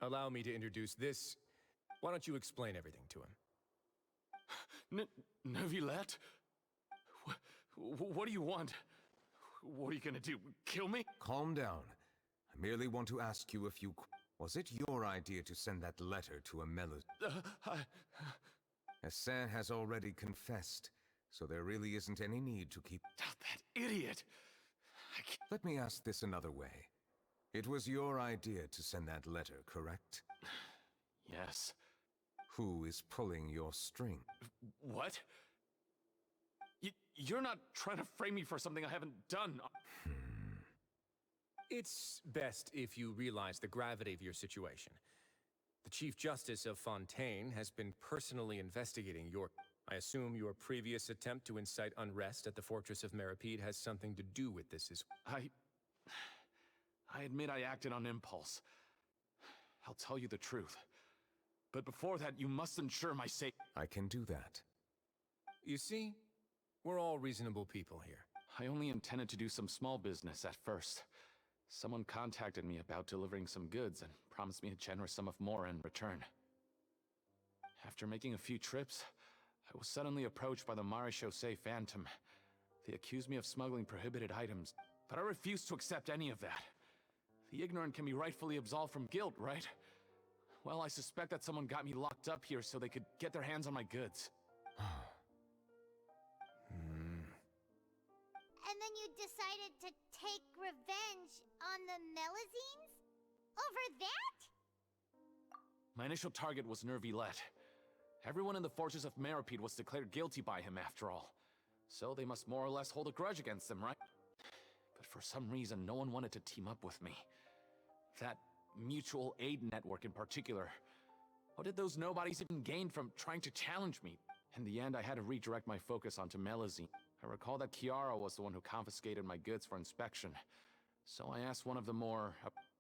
Allow me to introduce this. Why don't you explain everything to him? Neuvillette? What do you want? What are you gonna do? Kill me? Calm down. I merely want to ask you a few Was it your idea to send that letter to Amelis? Essin has already confessed, so there really isn't any need to keep... That idiot! Let me ask this another way. It was your idea to send that letter, correct? Yes. Who is pulling your string? What? You're not trying to frame me for something I haven't done. It's best if you realize the gravity of your situation. The Chief Justice of Fontaine has been personally investigating your... I assume your previous attempt to incite unrest at the Fortress of Meripede has something to do with this as... I admit I acted on impulse. I'll tell you the truth. But before that, you must ensure my safety. I can do that. You see, we're all reasonable people here. I only intended to do some small business at first. Someone contacted me about delivering some goods and promised me a generous sum of more in return. After making a few trips, I was suddenly approached by the Marechaussee Phantom. They accused me of smuggling prohibited items, but I refused to accept any of that. The ignorant can be rightfully absolved from guilt, right? Well, I suspect that someone got me locked up here so they could get their hands on my goods. And then you decided to take revenge on the Melusines? Over that? My initial target was Neuvillette. Everyone in the Fortress of Meripede was declared guilty by him after all. So they must more or less hold a grudge against him, right? But for some reason, no one wanted to team up with me. That mutual aid network in particular. What did those nobodies even gain from trying to challenge me? In the end, I had to redirect my focus onto Melusine. I recall that Chiara was the one who confiscated my goods for inspection. So I asked one of the more...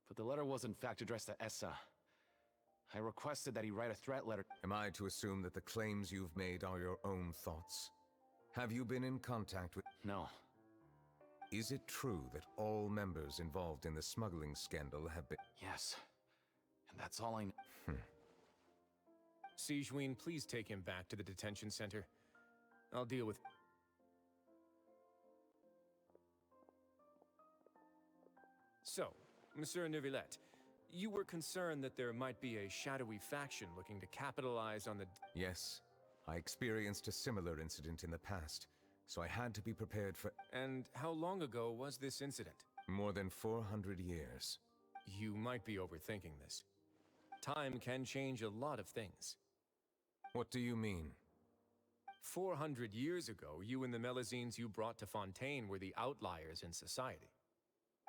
but the letter was in fact addressed to Essa. I requested that he write a threat letter. Am I to assume that the claims you've made are your own thoughts? Have you been in contact with... No. Is it true that all members involved in the smuggling scandal have been... Yes. And that's all I know. Sigewinne, please take him back to the detention center. I'll deal with... So, Monsieur Neuvillette, you were concerned that there might be a shadowy faction looking to capitalize on the... Yes. I experienced a similar incident in the past, so I had to be prepared for... And how long ago was this incident? More than 400 years. You might be overthinking this. Time can change a lot of things. What do you mean? 400 years ago, you and the Melusines you brought to Fontaine were the outliers in society.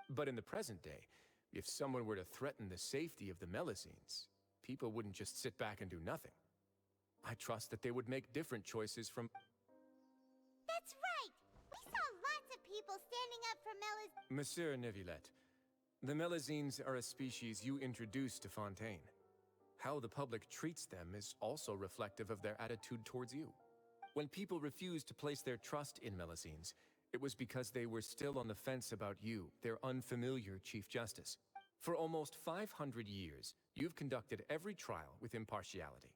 But in the present day, if someone were to threaten the safety of the Melusines, people wouldn't just sit back and do nothing. I trust that they would make different choices from... That's right! We saw lots of people standing up for Melusine. Monsieur Neuvillette, the Melusines are a species you introduced to Fontaine. How the public treats them is also reflective of their attitude towards you. When people refused to place their trust in Melusines, it was because they were still on the fence about you, their unfamiliar Chief Justice. For almost 500 years, you've conducted every trial with impartiality.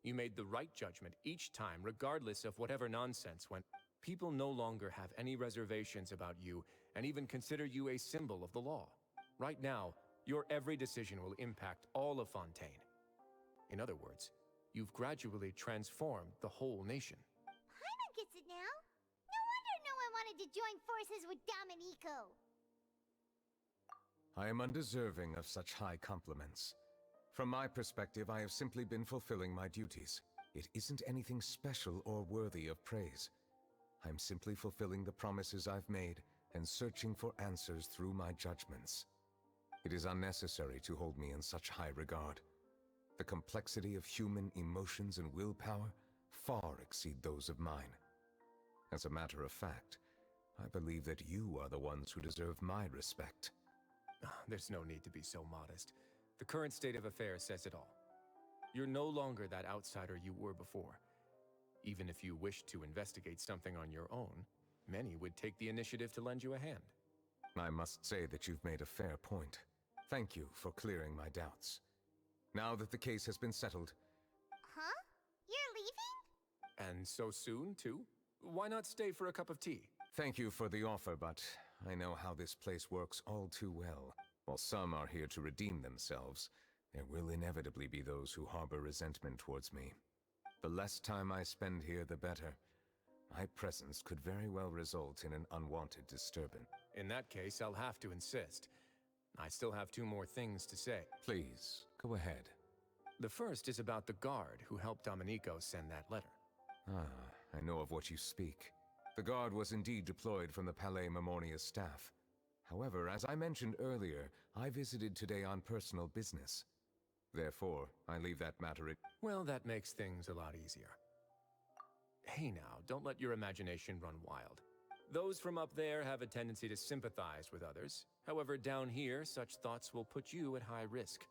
You made the right judgment each time, regardless of whatever nonsense went. People no longer have any reservations about you, and even consider you a symbol of the law. Right now, your every decision will impact all of Fontaine. In other words, you've gradually transformed the whole nation. Paimon gets it now. No wonder no one wanted to join forces with Domenico. I am undeserving of such high compliments. From my perspective, I have simply been fulfilling my duties. It isn't anything special or worthy of praise. I'm simply fulfilling the promises I've made and searching for answers through my judgments. It is unnecessary to hold me in such high regard. The complexity of human emotions and willpower far exceed those of mine. As a matter of fact, I believe that you are the ones who deserve my respect. There's no need to be so modest. The current state of affairs says it all. You're no longer that outsider you were before. Even if you wished to investigate something on your own, many would take the initiative to lend you a hand. I must say that you've made a fair point. Thank you for clearing my doubts. now that the case has been settled. Huh? You're leaving? And so soon, too? Why not stay for a cup of tea? Thank you for the offer, but I know how this place works all too well. While some are here to redeem themselves, there will inevitably be those who harbor resentment towards me. The less time I spend here, the better. My presence could very well result in an unwanted disturbance. In that case, I'll have to insist. I still have 2 more things to say. Please, go ahead. The first is about the guard who helped Domenico send that letter. Ah, I know of what you speak. The guard was indeed deployed from the Palais Memornia's staff. However, as I mentioned earlier, I visited today on personal business. Therefore, I leave that matter at... Well, that makes things a lot easier. Hey now, don't let your imagination run wild. Those from up there have a tendency to sympathize with others. However, down here, such thoughts will put you at high risk.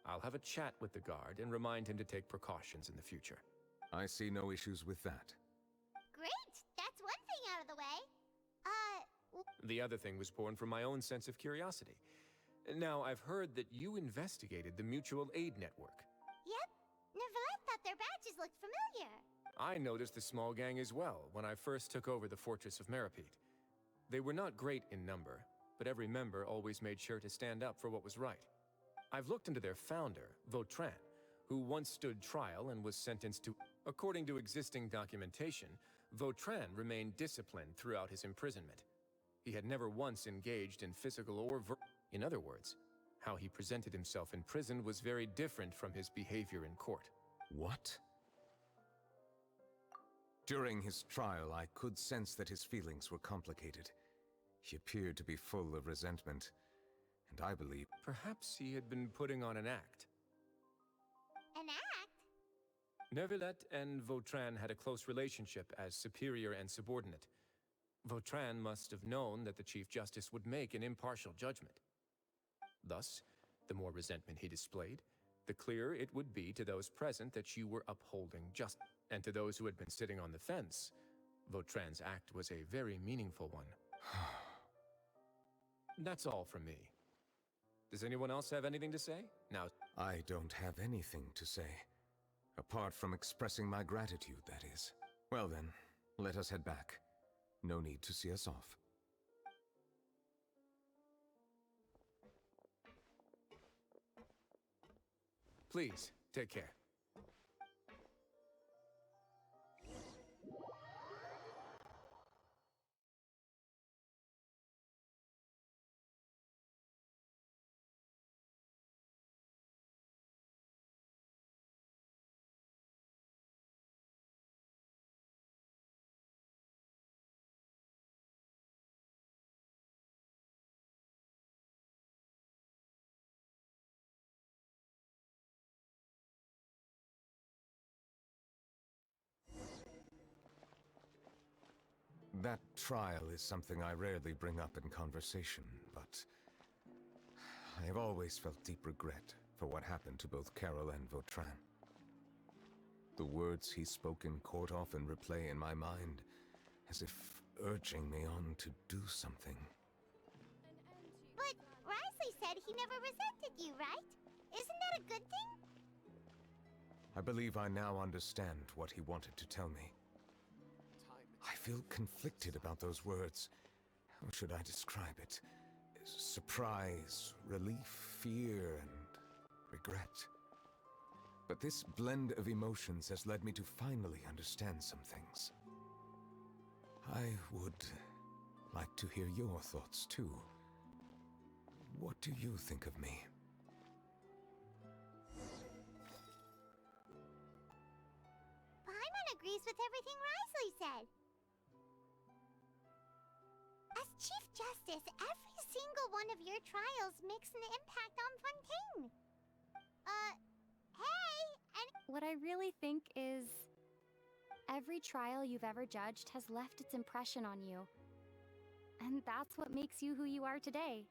I'll have a chat with the guard and remind him to take precautions in the future. I see no issues with that. Great! That's one thing out of the way. The other thing was born from my own sense of curiosity. Now, I've heard that you investigated the Mutual Aid Network. Yep. Neverlet thought their badges looked familiar. I noticed the small gang as well when I first took over the Fortress of Meropide. They were not great in number, but every member always made sure to stand up for what was right. I've looked into their founder, Vautrin, who once stood trial and was sentenced to... According to existing documentation, Vautrin remained disciplined throughout his imprisonment. He had never once engaged in physical or in other words, how he presented himself in prison was very different from his behavior in court. What? During his trial, I could sense that his feelings were complicated. He appeared to be full of resentment, and I believe... Perhaps he had been putting on an act. An act? Neuvillette and Vautrin had a close relationship as superior and subordinate. Vautrin must have known that the Chief Justice would make an impartial judgment. Thus, the more resentment he displayed, the clearer it would be to those present that you were upholding justice. And to those who had been sitting on the fence, Vautrin's act was a very meaningful one. That's all from me. Does anyone else have anything to say? Now, I don't have anything to say. Apart from expressing my gratitude, that is. Well then, let us head back. No need to see us off. Please, take care. That trial is something I rarely bring up in conversation, but I have always felt deep regret for what happened to both Carol and Vautrin. The words he spoke in court often replay in my mind, as if urging me on to do something. But Risley said he never resented you, right? Isn't that a good thing? I believe I now understand what he wanted to tell me. I feel conflicted about those words. How should I describe it? Surprise, relief, fear, and regret. But this blend of emotions has led me to finally understand some things. I would like to hear your thoughts, too. What do you think of me? Paimon agrees with everything Risley said. As Chief Justice, every single one of your trials makes an impact on Fontaine. Hey, and... What I really think is... every trial you've ever judged has left its impression on you. And that's what makes you who you are today.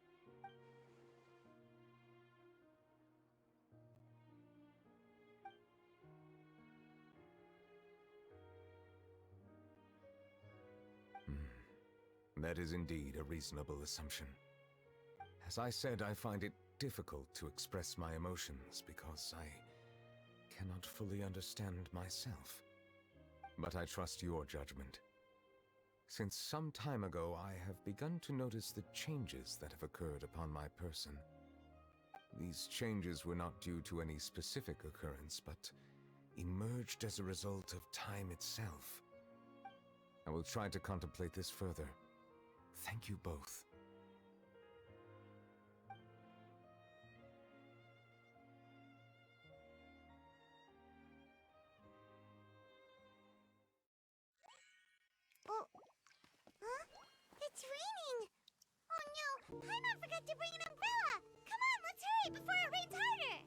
That is indeed a reasonable assumption. As I said, I find it difficult to express my emotions because I cannot fully understand myself. But I trust your judgment. Since some time ago, I have begun to notice the changes that have occurred upon my person. These changes were not due to any specific occurrence, but emerged as a result of time itself. I will try to contemplate this further. Thank you both. Oh, huh? It's raining! Oh no, Paimon forgot to bring an umbrella! Come on, let's hurry before it rains harder!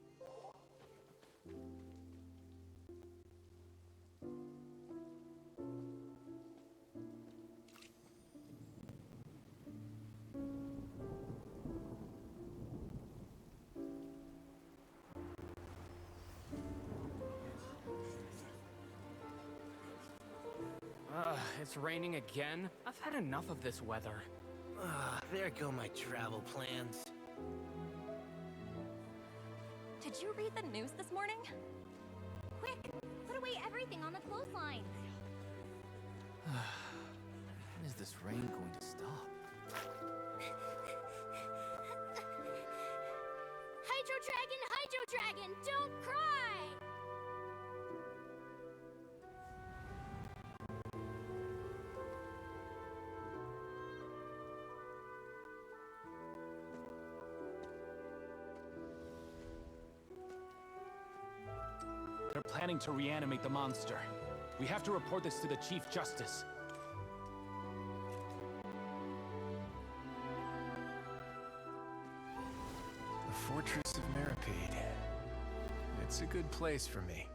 It's raining again? I've had enough of this weather. There go my travel plans. Did you read the news this morning? Quick, put away everything on the clothesline. When is this rain going to stop? Hydro Dragon, don't cry! They're planning to reanimate the monster. We have to report this to the Chief Justice. The Fortress of Maripede. It's a good place for me.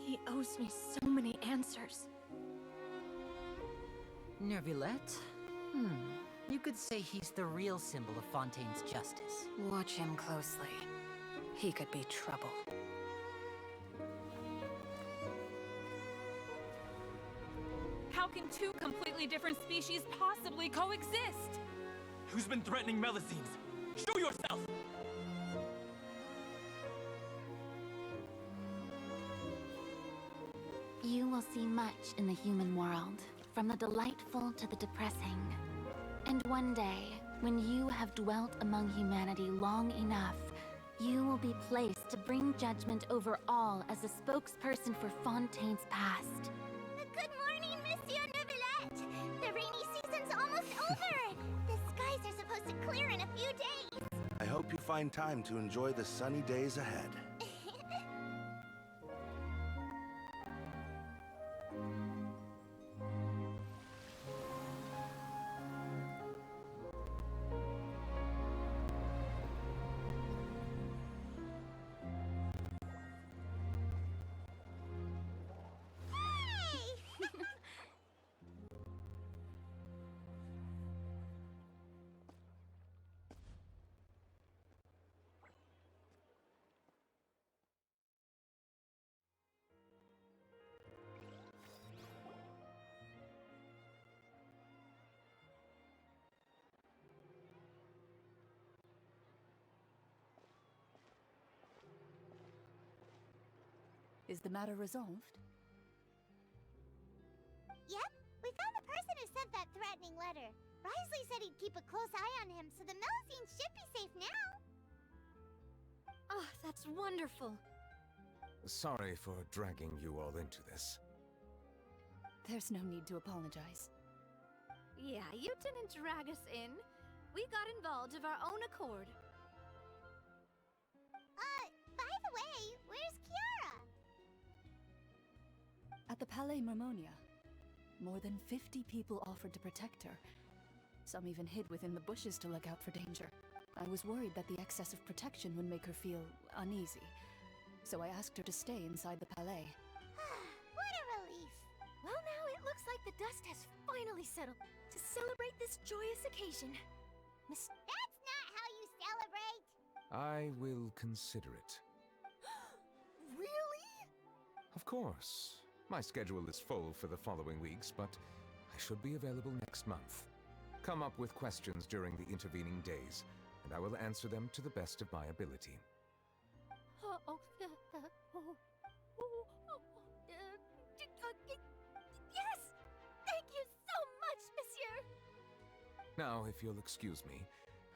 He owes me so many answers. Nervillette? You could say he's the real symbol of Fontaine's justice. Watch him closely. He could be trouble. How can two completely different species possibly coexist? Who's been threatening Melusines? Show yourself! You will see much in the human world, from the delightful to the depressing. And one day, when you have dwelt among humanity long enough, you will be placed to bring judgment over all as a spokesperson for Fontaine's past. Good morning, Monsieur Neuvillette! The rainy season's almost over! The skies are supposed to clear in a few days! I hope you find time to enjoy the sunny days ahead. Is the matter resolved? Yep, we found the person who sent that threatening letter. Risley said he'd keep a close eye on him, so the Melusines should be safe now. Oh, that's wonderful. Sorry for dragging you all into this. There's no need to apologize. Yeah, you didn't drag us in. We got involved of our own accord. By the way, where's Kiara? At the Palais Mermonia, more than 50 people offered to protect her. Some even hid within the bushes to look out for danger. I was worried that the excess of protection would make her feel uneasy, so I asked her to stay inside the Palais. What a relief! Well, now it looks like the dust has finally settled to celebrate this joyous occasion. That's not how you celebrate! I will consider it. course. My schedule is full for the following weeks, but I should be available next month. Come up with questions during the intervening days, and I will answer them to the best of my ability. Yes! Thank you so much, monsieur! Now, if you'll excuse me,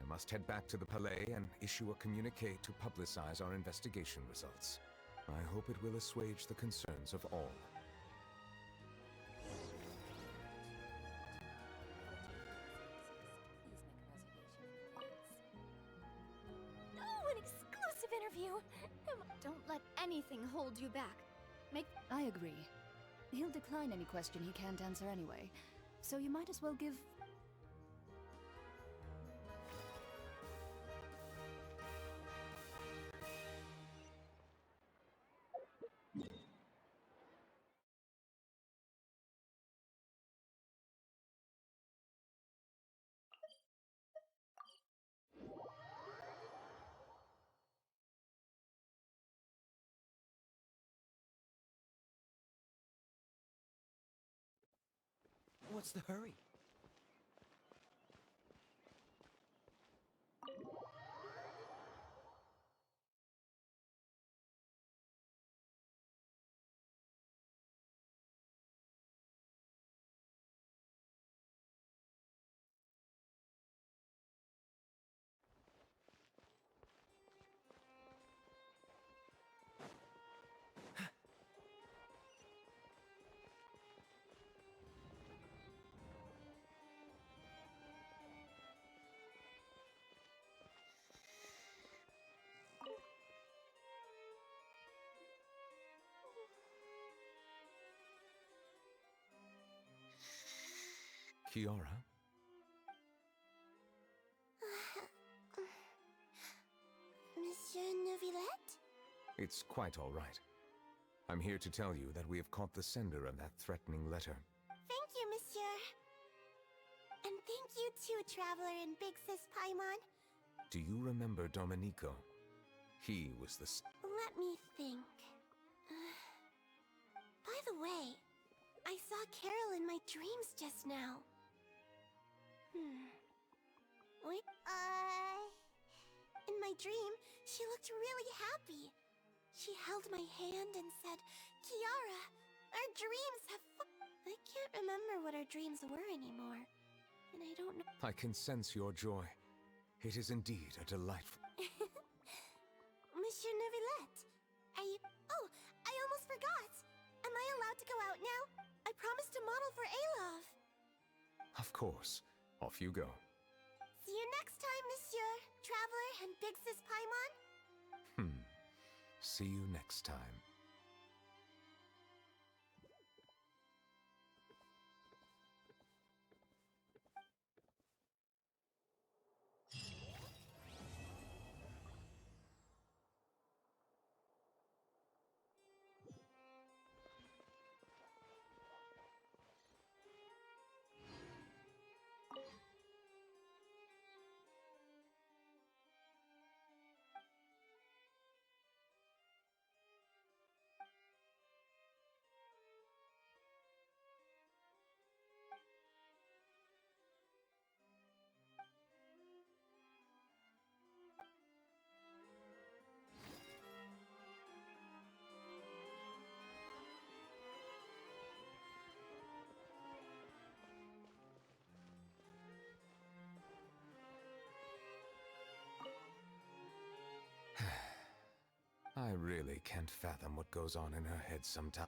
I must head back to the Palais and issue a communique to publicize our investigation results. I hope it will assuage the concerns of all. Oh, an exclusive interview! Don't let anything hold you back. I agree. He'll decline any question he can't answer anyway, so you might as well give... What's the hurry? Kiara? Monsieur Neuvillette? It's quite all right. I'm here to tell you that we have caught the sender of that threatening letter. Thank you, monsieur. And thank you too, Traveler and Big Sis Paimon. Do you remember Domenico? He was the... Let me think. By the way, I saw Carol in my dreams just now. Wait, in my dream, she looked really happy. She held my hand and said, Kiara, our dreams have I can't remember what our dreams were anymore. And I don't know... I can sense your joy. It is indeed a delightful... Monsieur Neuvillette, are you... Oh, I almost forgot. Am I allowed to go out now? I promised to model for Alov. Of course. Off you go. See you next time, Monsieur, Traveler, and Big Sis Paimon. See you next time. I really can't fathom what goes on in her head sometimes.